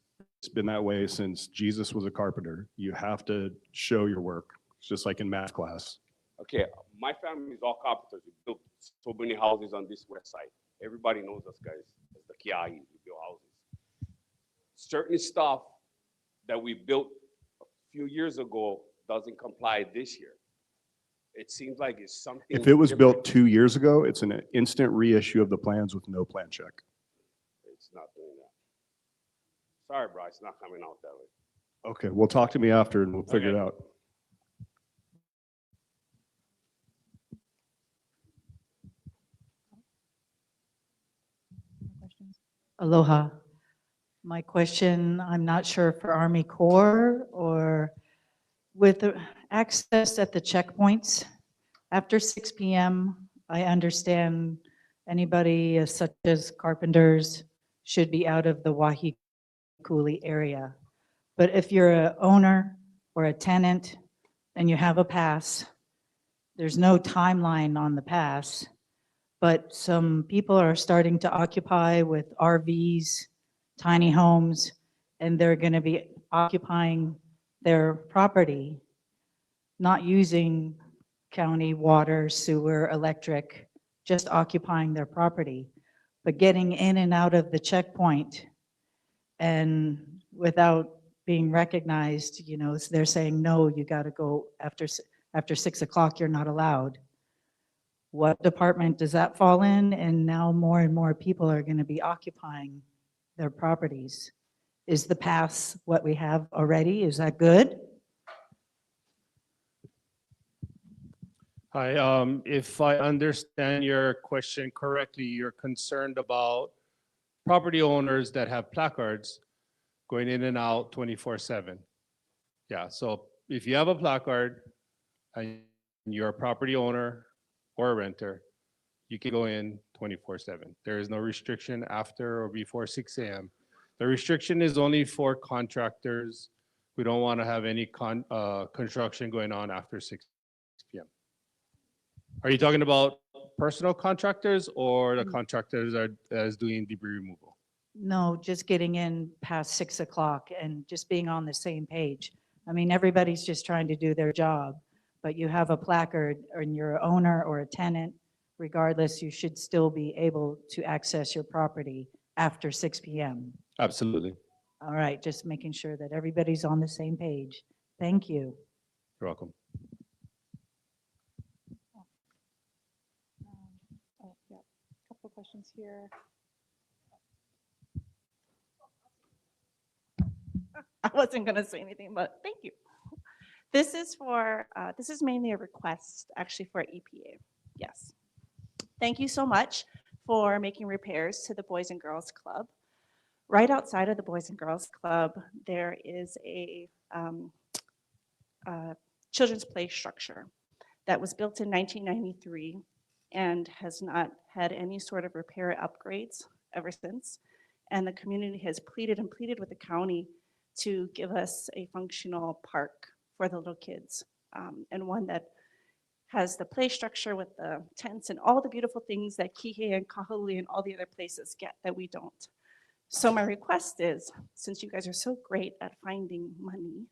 S17: been that way since Jesus was a carpenter. You have to show your work. It's just like in math class.
S16: Okay, my family is all carpenters. We built so many houses on this west side. Everybody knows us guys as the Kiai. We build houses. Certain stuff that we built a few years ago doesn't comply this year. It seems like it's something.
S17: If it was
S16: different.
S17: built 2 years ago, it's an instant reissue of the plans with no plan check.
S16: It's not doing that. Sorry, bro, it's not coming out that way.
S17: Okay, well, talk to me after and we'll figure it
S16: Okay.
S17: out.
S18: Aloha. My question, I'm not sure for Army Corps or with the access at the checkpoints. After 6 p.m., I understand anybody such as carpenters should be out of the Wahikuli area. But if you're an owner or a tenant and you have a pass, there's no timeline on the pass, but some people are starting to occupy with RVs, tiny homes, and they're going to be occupying their property, not using county water, sewer, electric, just occupying their property, but getting in and out of the checkpoint and without being recognized, you know, they're saying, no, you got to go after 6 o'clock, you're not allowed. What department does that fall in? And now more and more people are going to be occupying their properties. Is the pass what we have already? Is that good?
S6: Hi, if I understand your question correctly, you're concerned about property owners that have placards going in and out 24/7. Yeah, so if you have a placard and you're a property owner or a renter, you can go in 24/7. There is no restriction after or before 6 a.m. The restriction is only for contractors. We don't want to have any construction going on after 6 p.m. Are you talking about personal contractors or the contractors that is doing debris removal?
S18: No, just getting in past 6 o'clock and just being on the same page. I mean, everybody's just trying to do their job, but you have a placard and you're an owner or a tenant, regardless, you should still be able to access your property after 6 p.m.
S6: Absolutely.
S18: All right, just making sure that everybody's on the same page. Thank you.
S6: You're welcome.
S1: Oh, yeah, couple of questions here.
S19: I wasn't going to say anything, but thank you. This is for, this is mainly a request actually for EPA. Yes. Thank you so much for making repairs to the Boys and Girls Club. Right outside of the Boys and Girls Club, there is a children's play structure that was built in 1993 and has not had any sort of repair upgrades ever since. And the community has pleaded and pleaded with the county to give us a functional park for the little kids, and one that has the play structure with the tents and all the beautiful things that Kihei and Kahului and all the other places get that we don't. So my request is, since you guys are so great at finding money,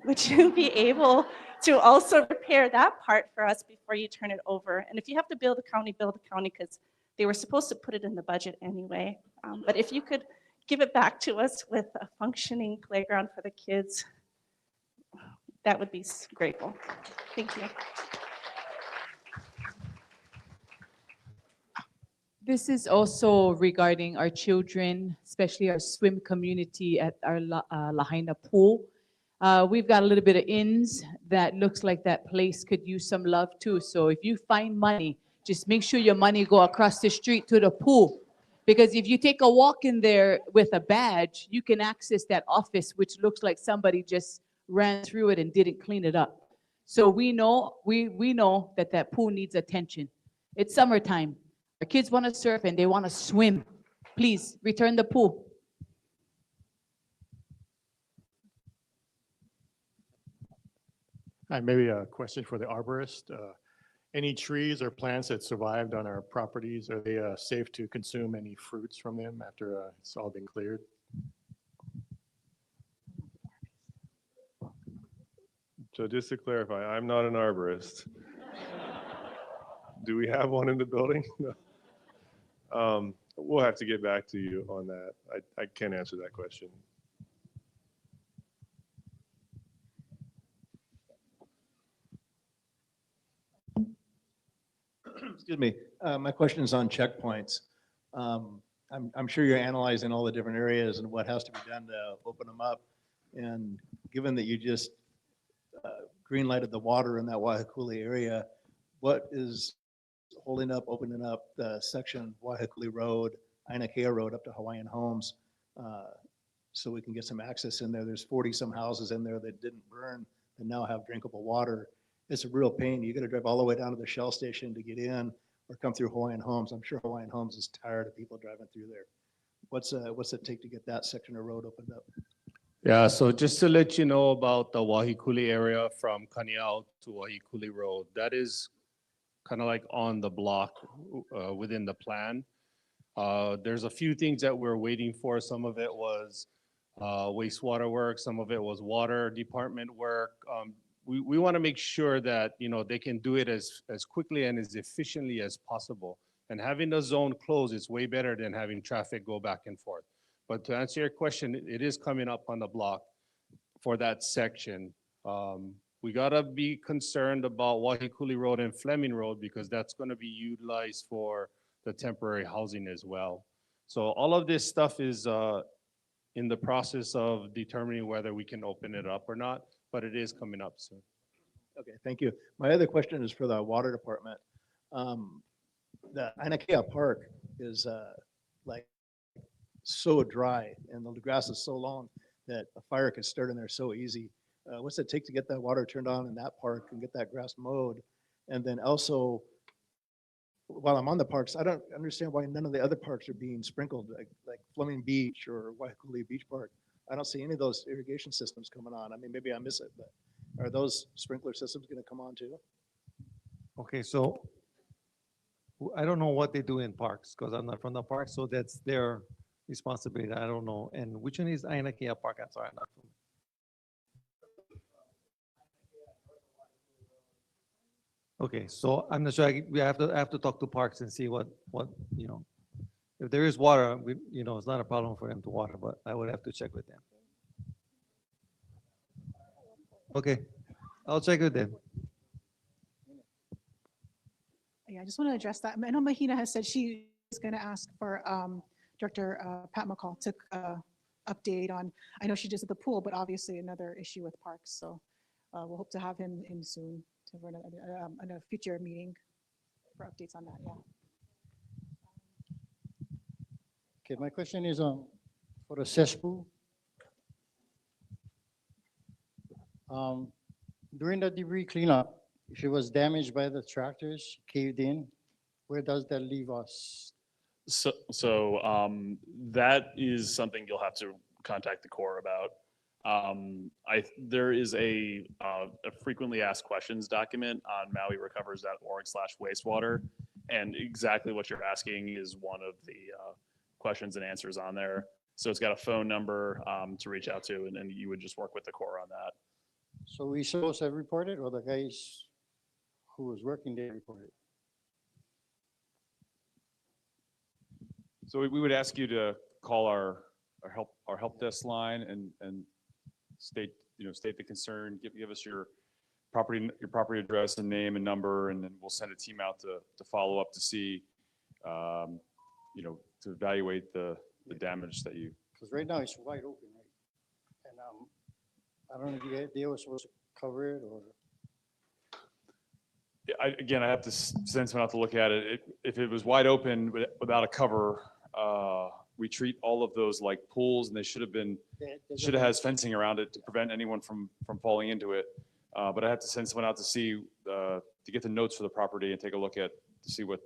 S19: would you be able to also repair that part for us before you turn it over? And if you have to bill the county, because they were supposed to put it in the budget anyway. But if you could give it back to us with a functioning playground for the kids, that would be grateful. Thank you.
S3: This is also regarding our children, especially our swim community at our Lahaina pool. We've got a little bit of ins that looks like that place could use some love too. So if you find money, just make sure your money go across the street to the pool. Because if you take a walk in there with a badge, you can access that office, which looks like somebody just ran through it and didn't clean it up. So we know that that pool needs attention. It's summertime. Our kids want to surf and they want to swim. Please return the pool.
S20: Hi, maybe a question for the arborist. Any trees or plants that survived on our properties, are they safe to consume any fruits from them after it's all been cleared?
S12: So just to clarify, I'm not an arborist. Do we have one in the building? No. We'll have to get back to you on that. I can't answer that question.
S21: Excuse me. My question is on checkpoints. I'm sure you're analyzing all the different areas and what has to be done to open them up. And given that you just green lighted the water in that Waiakuli area, what is holding up opening up the section Waiakuli Road, Ainakea Road up to Hawaiian Homes, so we can get some access in there? There's 40 some houses in there that didn't burn and now have drinkable water. It's a real pain. You got to drive all the way down to the Shell station to get in, or come through Hawaiian Homes. I'm sure Hawaiian Homes is tired of people driving through there. What's it take to get that section of road opened up?
S6: Yeah, so just to let you know about the Wahikuli area from Kaniao to Wahikuli Road, that is kind of like on the block within the plan. There's a few things that we're waiting for. Some of it was wastewater work, some of it was water department work. We want to make sure that, you know, they can do it as quickly and as efficiently as possible. And having the zone closed is way better than having traffic go back and forth. But to answer your question, it is coming up on the block for that section. We gotta be concerned about Wahikuli Road and Fleming Road because that's gonna be utilized for the temporary housing as well. So all of this stuff is in the process of determining whether we can open it up or not, but it is coming up soon.
S21: Okay, thank you. My other question is for the water department. The Ainakea Park is like so dry and the grass is so long that a fire could start in there so easy. What's it take to get that water turned on in that park and get that grass mowed? And then also, while I'm on the parks, I don't understand why none of the other parks are being sprinkled, like Fleming Beach or Waikuli Beach Park. I don't see any of those irrigation systems coming on. I mean, maybe I miss it, but are those sprinkler systems going to come on too?
S11: Okay, so I don't know what they do in parks because I'm not from the park, so that's their responsibility. I don't know. And which one is Ainakea Park? I'm sorry, I'm not from. Okay, so I'm not sure. We have to talk to parks and see what you know. If there is water, it's not a problem for them to water, but I would have to check with them. Okay, I'll check with them.
S1: Yeah, I just want to address that. I know Mahina has said she is going to ask for Director Pat McCall to update on, I know she just at the pool, but obviously another issue with parks. So we'll hope to have him in soon for a future meeting for updates on that, yeah.
S2: Okay, my question is for the cesspool. During the debris cleanup, if it was damaged by the tractors, caved in, where does that leave us?
S9: So that is something you'll have to contact the Corps about. There is a frequently asked questions document on mauirecovers.org/wastewater, and exactly what you're asking is one of the questions and answers on there. So it's got a phone number to reach out to, and you would just work with the Corps on that.
S2: So we supposed to have reported, or the guys who was working there reported?
S5: So we would ask you to call our help desk line and state the concern, give us your property address and name and number, and then we'll send a team out to follow up to see, to evaluate the damage that you.
S2: Because right now it's wide open, right? And I don't know if they were supposed to cover it or.
S5: Again, I have to send someone out to look at it. If it was wide open without a cover, we treat all of those like pools, and they should have had fencing around it to prevent anyone from falling into it. But I have to send someone out to see, to get the notes for the property and take a look at, to see what,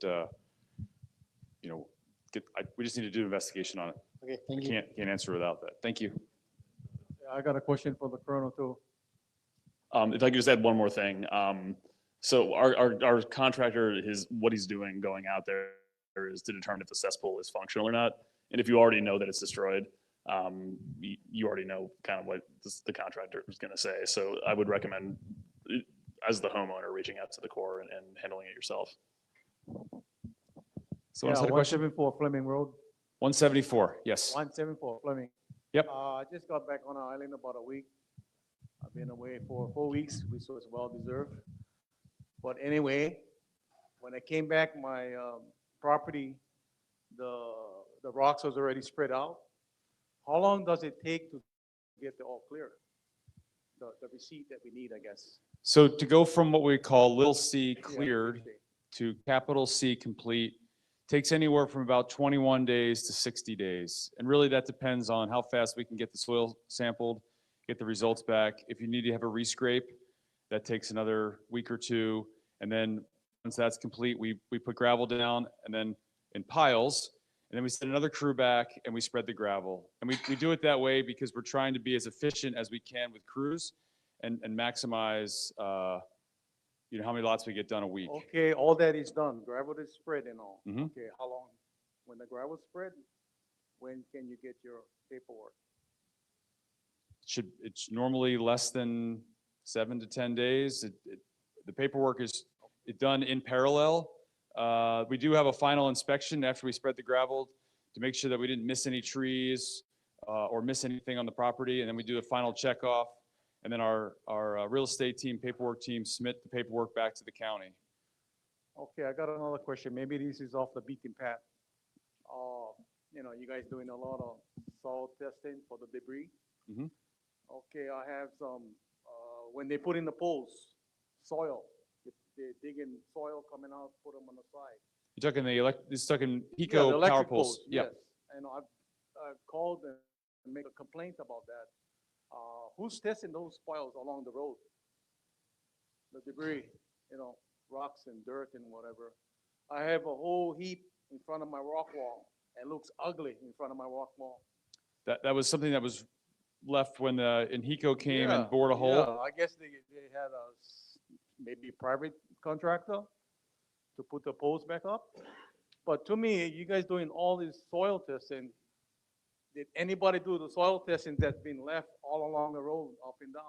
S5: we just need to do an investigation on it.
S2: Okay, thank you.
S5: Can't answer without that. Thank you.
S15: I got a question for the colonel too.
S9: If I could just add one more thing. So our contractor, what he's doing going out there is to determine if the cesspool is functional or not. And if you already know that it's destroyed, you already know kind of what the contractor is going to say. So I would recommend, as the homeowner, reaching out to the Corps and handling it yourself.
S5: So yeah,
S15: 174 Fleming Road.
S5: 174, yes.
S15: 174 Fleming.
S5: Yep.
S15: I just got back on our island about a week. I've been away for 4 weeks, which was well deserved. But anyway, when I came back, my property, the rocks was already spread out. How long does it take to get the all clear? The receipt that we need, I guess.
S5: So to go from what we call little C cleared to capital C complete takes anywhere from about 21 days to 60 days. And really that depends on how fast we can get the soil sampled, get the results back. If you need to have a rescrape, that takes another week or two. And then once that's complete, we put gravel down and then in piles, and then we send another crew back and we spread the gravel. And we do it that way because we're trying to be as efficient as we can with crews and maximize how many lots we get done a week.
S15: Okay, all that is done. Gravel is spread and all.
S5: Mhm.
S15: Okay, how long? When the gravel is spread, when can you get your paperwork?
S5: It's normally less than 7 to 10 days. The paperwork is done in parallel. We do have a final inspection after we spread the gravel to make sure that we didn't miss any trees or miss anything on the property. And then we do a final check off. And then our real estate team, paperwork team submit the paperwork back to the county.
S15: Okay, I got another question. Maybe this is off the beaten path. You guys doing a lot of soil testing for the debris.
S5: Mhm.
S15: Okay, I have some, when they put in the poles, soil. If they're digging soil coming out, put them on the side.
S5: You're talking this is talking
S15: Yeah, the
S5: Pico power
S15: electric
S5: poles.
S15: Yes. And I've called and make a complaint about that. Who's testing those spoils along the road? The debris, rocks and dirt and whatever. I have a whole heap in front of my rock wall. It looks ugly in front of my rock wall.
S5: That was something that was left when Inhico came and
S15: Yeah,
S5: bored a hole.
S15: Yeah, I guess they had maybe private contractor to put the poles back up. But to me, you guys doing all this soil testing, did anybody do the soil testing that's been left all along the road, up and down?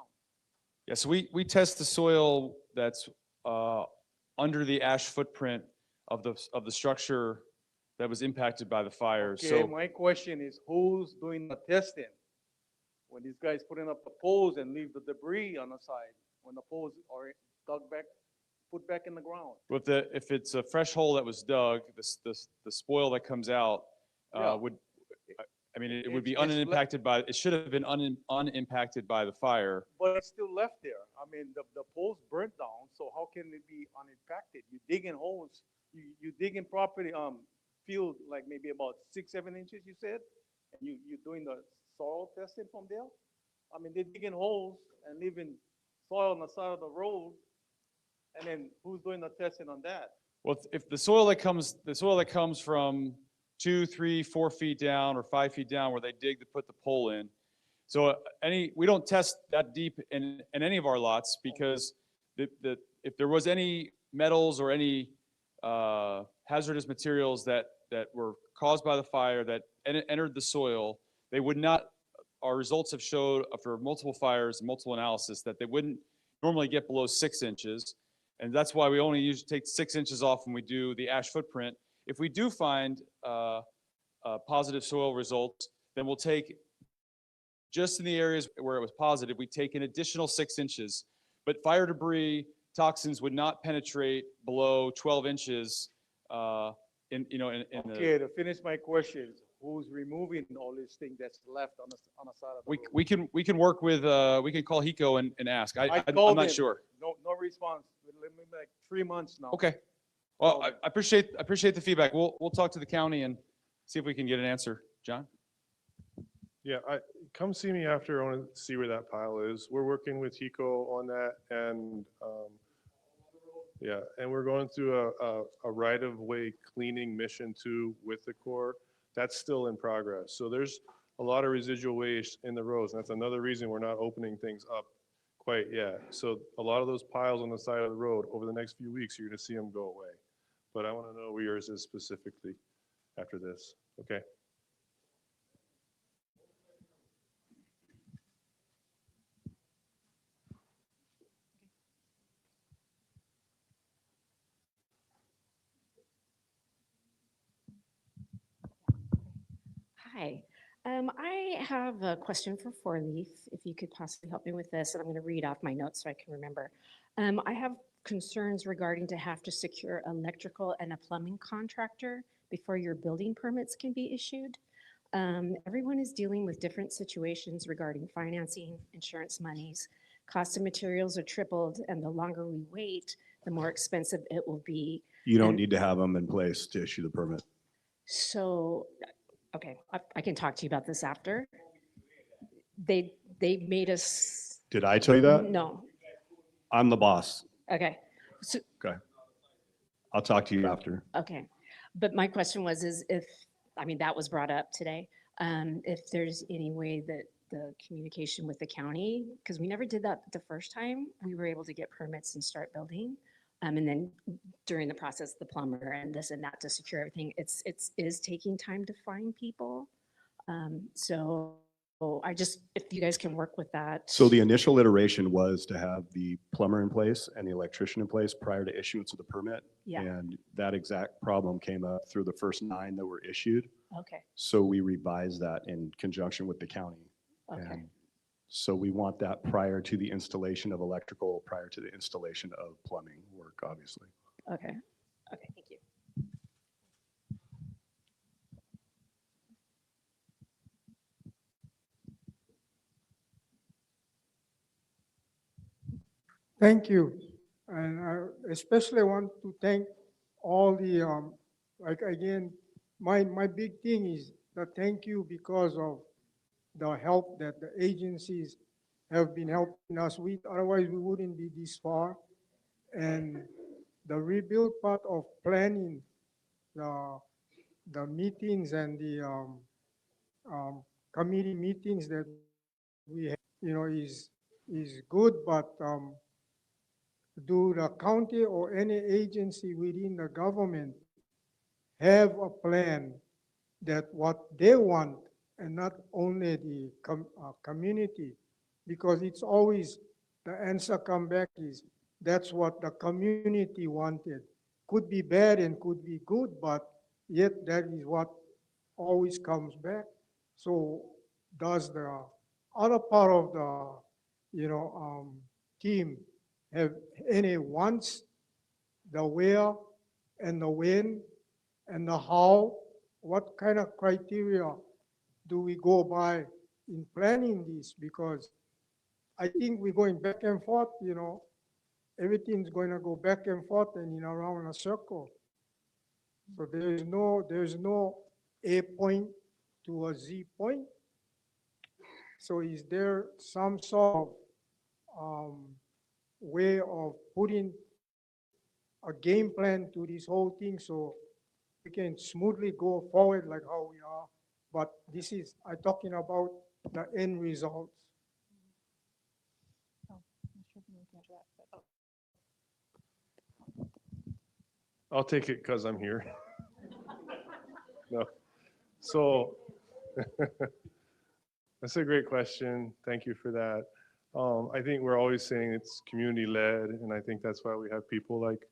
S5: Yeah, so we test the soil that's under the ash footprint of the structure that was impacted by the fire.
S15: Okay,
S5: So
S15: my question is, who's doing the testing? When these guys putting up the poles and leave the debris on the side, when the poles are dug back, put back in the ground.
S5: if it's a fresh hole that was dug, the spoil that comes out
S15: Yeah.
S5: would, I mean, it would be
S15: It's le-
S5: unimpacted by, it should have been unimpacted by the fire.
S15: But it's still left there. I mean, the poles burnt down, so how can it be unimpacted? You dig in holes, you dig in property, field, like maybe about 6-7 inches, you said? And you're doing the soil testing from there? I mean, they're digging holes and leaving soil on the side of the road, and then who's doing the testing on that?
S5: Well, if the soil that comes from 2, 3, 4 feet down or 5 feet down where they dig to put the pole in. So we don't test that deep in any of our lots because if there was any metals or any hazardous materials that were caused by the fire that entered the soil, they would not, our results have showed after multiple fires and multiple analysis that they wouldn't normally get below 6 inches. And that's why we only usually take 6 inches off when we do the ash footprint. If we do find positive soil results, then we'll take, just in the areas where it was positive, we take an additional 6 inches. But fire debris toxins would not penetrate below 12 inches in
S15: Okay, to finish my question, who's removing all this thing that's left on the side of the road?
S5: we can work with, we can call HECO and ask. I'm
S15: called
S5: not
S15: him.
S5: sure.
S15: No response. Let me like 3 months now.
S5: Okay. Well, I appreciate the feedback. We'll talk to the county and see if we can get an answer. John?
S12: Yeah, come see me after. I want to see where that pile is. We're working with HECO on that, and yeah, and we're going through a right-of-way cleaning mission too with the Corps. That's still in progress. So there's a lot of residual waste in the roads. And that's another reason we're not opening things up quite yet. So a lot of those piles on the side of the road, over the next few weeks, you're going to see them go away. But I want to know where yours is specifically after this. Okay.
S4: Hi. I have a question for Four Leaf, if you could possibly help me with this, and I'm going to read off my notes so I can remember. I have concerns regarding to have to secure electrical and a plumbing contractor before your building permits can be issued. Everyone is dealing with different situations regarding financing, insurance monies. Cost of materials are tripled, and the longer we wait, the more expensive it will be.
S17: You don't
S4: And
S17: need to have them in place to issue the permit.
S4: So, okay, I can talk to you about this after. They made us.
S17: Did I tell you that?
S4: No.
S17: I'm the boss.
S4: Okay. So,
S17: Okay. I'll talk to you after.
S4: okay. But my question was, is if, I mean, that was brought up today, if there's any way that the communication with the county, because we never did that the first time, we were able to get permits and start building. And then during the process, the plumber and this and that to secure everything, it is taking time to find people. So I just, if you guys can work with that.
S17: So the initial iteration was to have the plumber in place and the electrician in place prior to issuance of the permit.
S4: Yeah.
S17: And that exact problem came up through the first 9 that were issued.
S4: Okay.
S17: So we revised that in conjunction with the county.
S4: Okay.
S17: And so we want that prior to the installation of electrical, prior to the installation of plumbing work, obviously.
S4: Okay. Okay, thank you.
S22: Thank you.
S7: And I especially want to thank all the, like again, my big thing is the thank you because of the help that the agencies have been helping us with. Otherwise, we wouldn't be this far. And the rebuild part of planning the, the meetings and the committee meetings that we have, is good, but do the county or any agency within the government have a plan that what they want and not only the community? Because it's always, the answer come back is, that's what the community wanted. Could be bad and could be good, but yet that is what always comes back. So does the other part of the, team have any wants, the where and the when and the how? What kind of criteria do we go by in planning this? Because I think we're going back and forth, everything's going to go back and forth and around a circle. So there's no A point to a Z point. So is there some sort of way of putting a game plan to this whole thing so we can smoothly go forward like how we are? But this is, I'm talking about the end results.
S12: I'll take it because I'm here. No. So that's a great question. Thank you for that. I think we're always saying it's community led, and I think that's why we have people like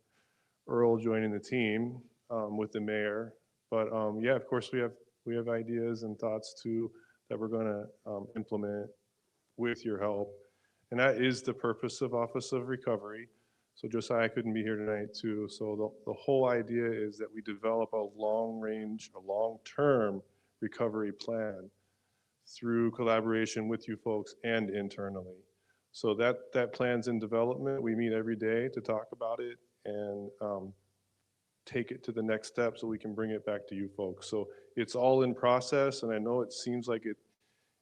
S12: Earl joining the team with the mayor. But yeah, of course we have ideas and thoughts too that we're going to implement with your help, and that is the purpose of Office of Recovery. So Josiah couldn't be here tonight too. So the whole idea is that we develop a long-term recovery plan through collaboration with you folks and internally. So that plan's in development. We meet every day to talk about it and take it to the next step so we can bring it back to you folks. So it's all in process, and I know it seems like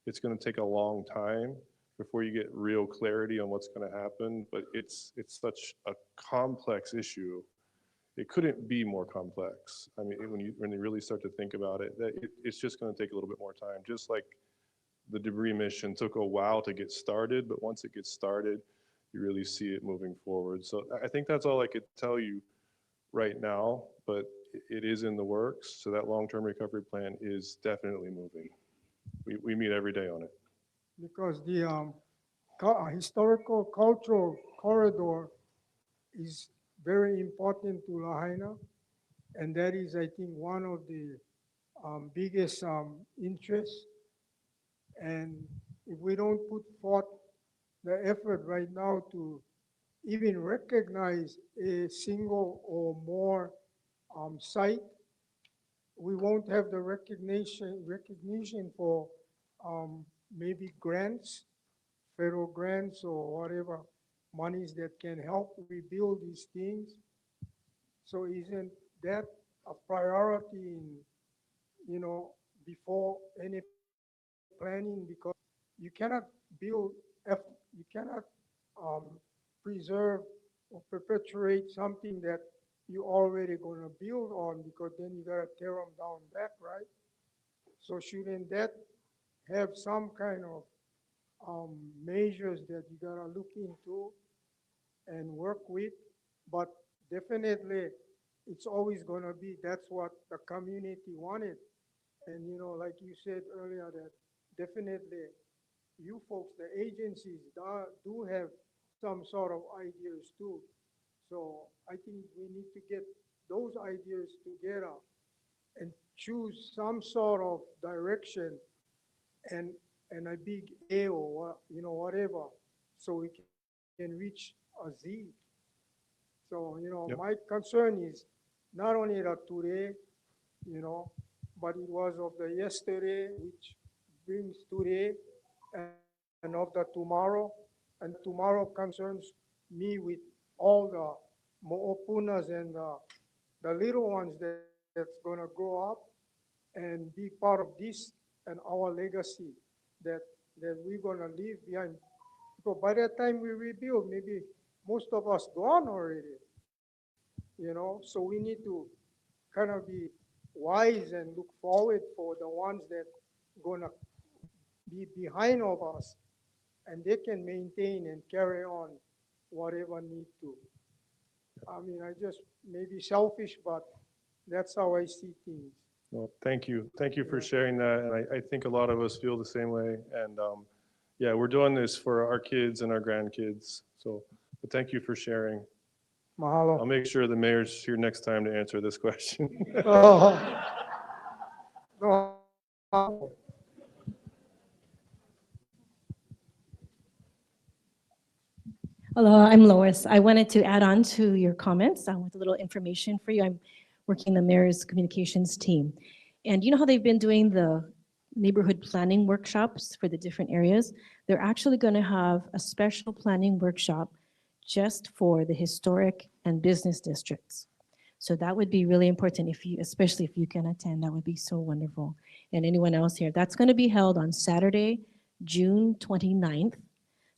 S12: it's going to take a long time before you get real clarity on what's going to happen, but it's such a complex issue. It couldn't be more complex. I mean, when you really start to think about it, it's just going to take a little bit more time. Just like the debris mission took a while to get started, but once it gets started, you really see it moving forward. So I think that's all I could tell you right now, but it is in the works. So that long-term recovery plan is definitely moving. We meet every day on it.
S7: Because the historical cultural corridor is very important to Lahaina, and that is, I think, one of the biggest interests. And if we don't put forth the effort right now to even recognize a single or more site, we won't have the recognition for maybe grants, federal grants or whatever monies that can help rebuild these things. So isn't that a priority in, before any planning? Because you cannot build, you cannot preserve or perpetuate something that you already gonna build on, because then you gotta tear them down back, right? So shouldn't that have some kind of measures that you gotta look into and work with? But definitely, it's always gonna be, that's what the community wanted. And like you said earlier, that definitely you folks, the agencies, do have some sort of ideas too. So I think we need to get those ideas together and choose some sort of direction and a big A or whatever, so we can reach a Z. So
S12: Yep.
S7: my concern is not only the today, but it was of the yesterday, which brings today, and of the tomorrow. And tomorrow concerns me with all the mo'opunas and the little ones that's gonna grow up and be part of this and our legacy that we're gonna leave behind. So by the time we rebuild, maybe most of us gone already, so we need to kind of be wise and look forward for the ones that gonna be behind of us, and they can maintain and carry on whatever need to. I mean, I just may be selfish, but that's how I see things.
S12: Well, thank you. Thank you for sharing that. And I think a lot of us feel the same way. And yeah, we're doing this for our kids and our grandkids. So, but thank you for sharing.
S7: Mahalo.
S12: I'll make sure the mayor's here next time to answer this question.
S7: Oh. No.
S8: Hello, I'm Lois. I wanted to add on to your comments with a little information for you. I'm working in the mayor's communications team. And you know how they've been doing the neighborhood planning workshops for the different areas? They're actually going to have a special planning workshop just for the historic and business districts. So that would be really important if you, especially if you can attend, that would be so wonderful. And anyone else here, that's going to be held on Saturday, June 29th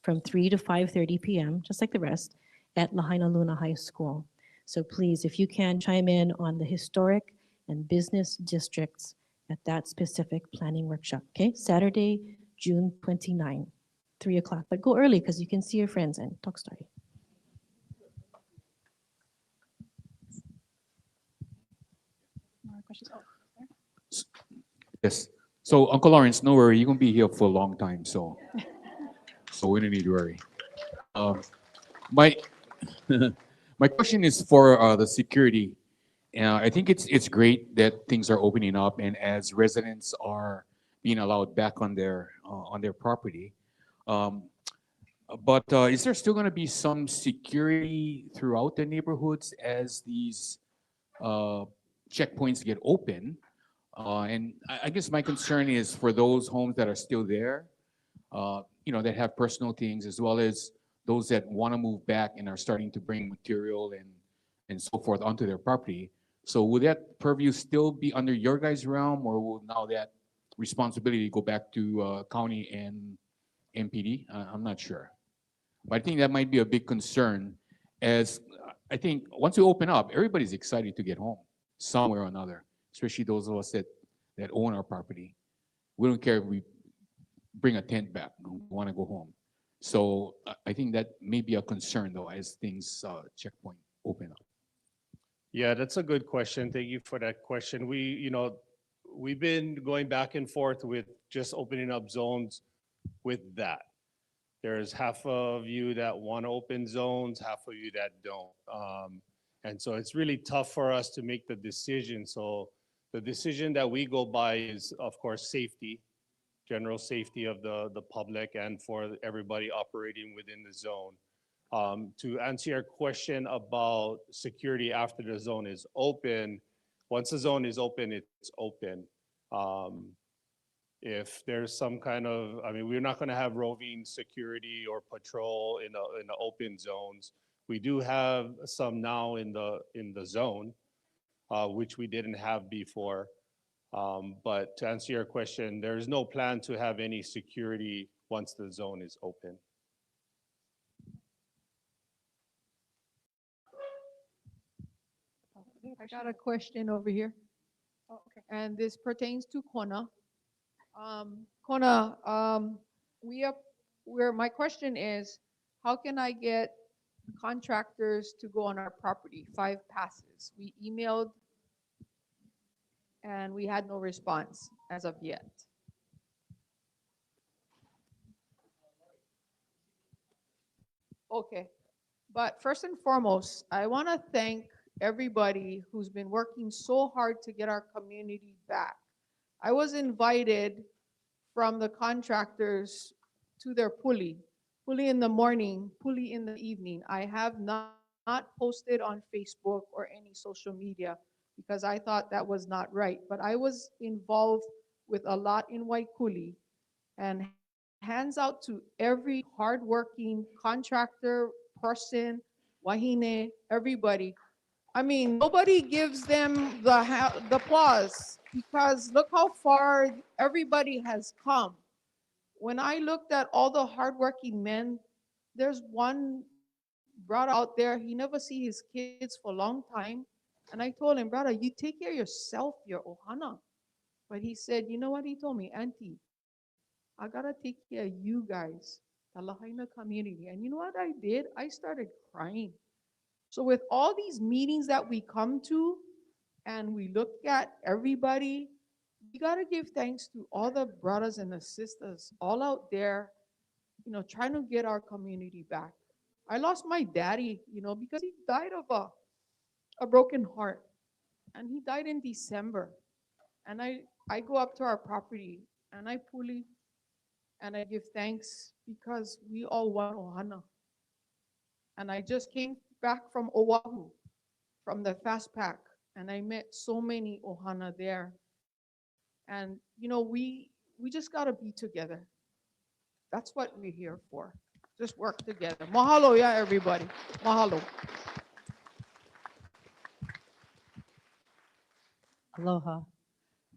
S8: from 3 to 5:30 p.m., just like the rest, at Lahaina Luna High School. So please, if you can, chime in on the historic and business districts at that specific planning workshop, okay? Saturday, June 29, 3 o'clock. But go early because you can see your friends and talk story.
S1: More questions? Oh, there.
S22: Yes. So Uncle Lawrence, no worry, you're gonna be here for a long time, so we don't need to worry. My my question is for the security. I think it's great that things are opening up, and as residents are being allowed back on their property. But is there still going to be some security throughout the neighborhoods as these checkpoints get open? And I guess my concern is for those homes that are still there, that have personal things, as well as those that want to move back and are starting to bring material and so forth onto their property. So will that purview still be under your guys' realm, or will now that responsibility go back to county and MPD? I'm not sure. But I think that might be a big concern, as I think once we open up, everybody's excited to get home somewhere or another, especially those of us that own our property. We don't care if we bring a tent back. We want to go home. So I think that may be a concern, though, as things checkpoint open up.
S6: Yeah, that's a good question. Thank you for that question. We've been going back and forth with just opening up zones with that. There's half of you that want to open zones, half of you that don't. And so it's really tough for us to make the decision. So the decision that we go by is, of course, safety, general safety of the public and for everybody operating within the zone. To answer your question about security after the zone is open, once the zone is open, it's open. If there's some kind of, we're not going to have roving security or patrol in the open zones. We do have some now in the zone, which we didn't have before. But to answer your question, there's no plan to have any security once the zone is open.
S23: I got a question over here.
S1: Oh, okay.
S23: And this pertains to Kona. Kona, my question is, how can I get contractors to go on our property? 5 passes. We emailed and we had no response as of yet. Okay, but first and foremost, I want to thank everybody who's been working so hard to get our community back. I was invited from the contractors to their pulley in the morning, pulley in the evening. I have not posted on Facebook or any social media because I thought that was not right. But I was involved with a lot in Waikuli, and hands out to every hardworking contractor, person, Wahine, everybody. I mean, nobody gives them the applause because look how far everybody has come. When I looked at all the hardworking men, there's one brother out there, he never see his kids for a long time. And I told him, brother, you take care of yourself, you're Ohana. But he said, you know what he told me? Auntie, I gotta take care of you guys, the Lahaina community. And you know what I did? I started crying. So with all these meetings that we come to and we look at everybody, we gotta give thanks to all the brothers and the sisters all out there, you know, trying to get our community back. I lost my daddy, you know, because he died of a broken heart. And he died in December. And I go up to our property and I pulley and I give thanks because we all want Ohana. And I just came back from Oahu, from the fast pack, and I met so many Ohana there. And you know, we just gotta be together. That's what we're here for. Just work together. Mahalo, yeah, everybody. Mahalo.
S18: Aloha.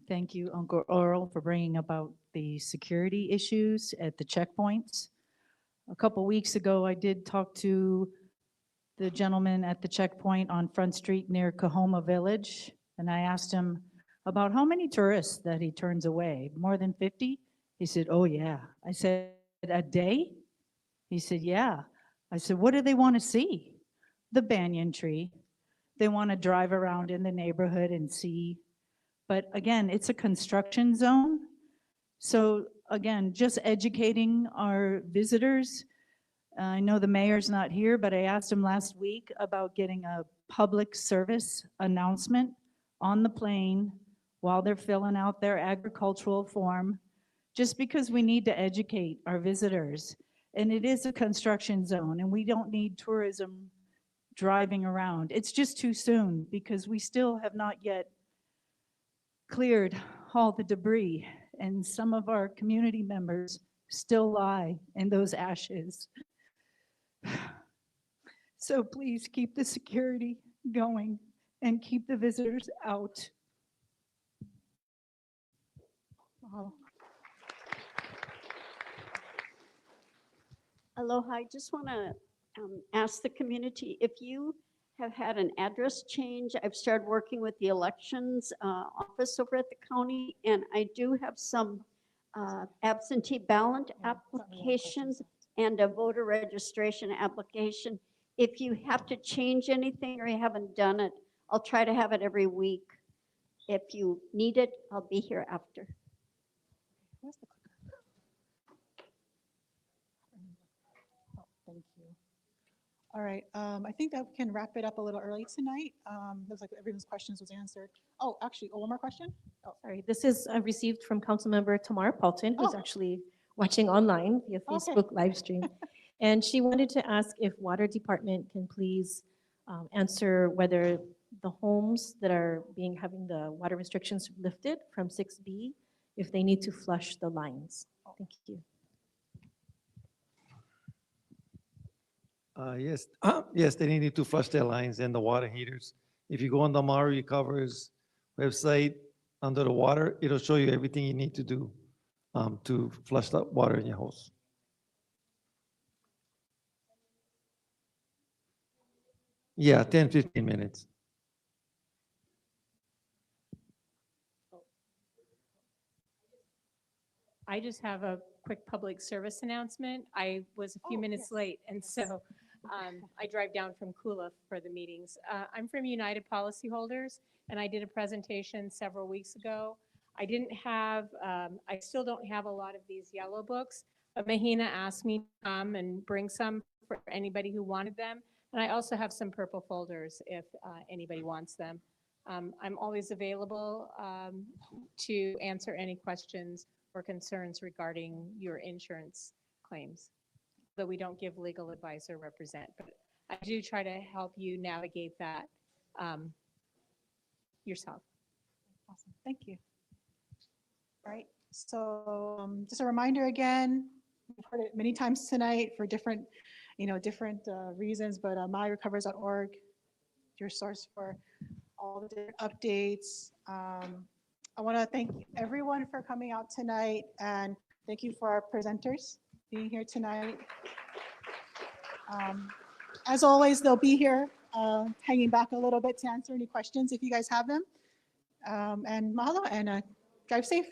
S18: Thank you, Uncle Earl, for bringing about the security issues at the checkpoints. A couple weeks ago, I did talk to the gentleman at the checkpoint on Front Street near Kahoma Village, and I asked him about how many tourists that he turns away. More than 50? He said, oh yeah. I said, a day? He said, yeah. I said, what do they want to see? The banyan tree. They want to drive around in the neighborhood and see. But again, it's a construction zone. So again, just educating our visitors. I know the mayor's not here, but I asked him last week about getting a public service announcement on the plane while they're filling out their agricultural form, just because we need to educate our visitors. And it is a construction zone and we don't need tourism driving around. It's just too soon because we still have not yet cleared all the debris and some of our community members still lie in those ashes. So please keep the security going and keep the visitors out. Mahalo.
S10: Aloha, I just want to ask the community if you have had an address change. I've started working with the elections office over at the county, and I do have some absentee ballot applications and a voter registration application. If you have to change anything or you haven't done it, I'll try to have it every week. If you need it, I'll be here after.
S1: Where's the clicker? Oh, thank you. All right, I think that we can wrap it up a little early tonight. Looks like everyone's questions was answered. Oh, actually, one more question? Oh,
S8: Sorry, this is received from Councilmember Tamara Paulton, who's
S1: Oh.
S8: actually watching online via
S1: Okay.
S8: Facebook live stream. And she wanted to ask if Water Department can please answer whether the homes that are having the water restrictions lifted from 6B, if they need to flush the lines. Thank you.
S11: Yes, yes, they need to flush their lines and the water heaters. If you go on the Maui Recovers website, under the water, it'll show you everything you need to do to flush the water in your house. Yeah, 10, 15 minutes.
S13: I just have a quick public service announcement. I was a few minutes late, and so I drive down from Kula for the meetings. I'm from United Policyholders, and I did a presentation several weeks ago. I didn't have, I still don't have a lot of these yellow books, but Mahina asked me to come and bring some for anybody who wanted them. And I also have some purple folders if anybody wants them. I'm always available to answer any questions or concerns regarding your insurance claims, though we don't give legal advice or represent, but I do try to help you navigate that yourself.
S1: Awesome, thank you. All right, so just a reminder again, we've heard it many times tonight for different, different reasons, but myrecovers.org, your source for all the different updates. I want to thank everyone for coming out tonight, and thank you for our presenters being here tonight. As always, they'll be here hanging back a little bit to answer any questions if you guys have them. And mahalo, and drive safe.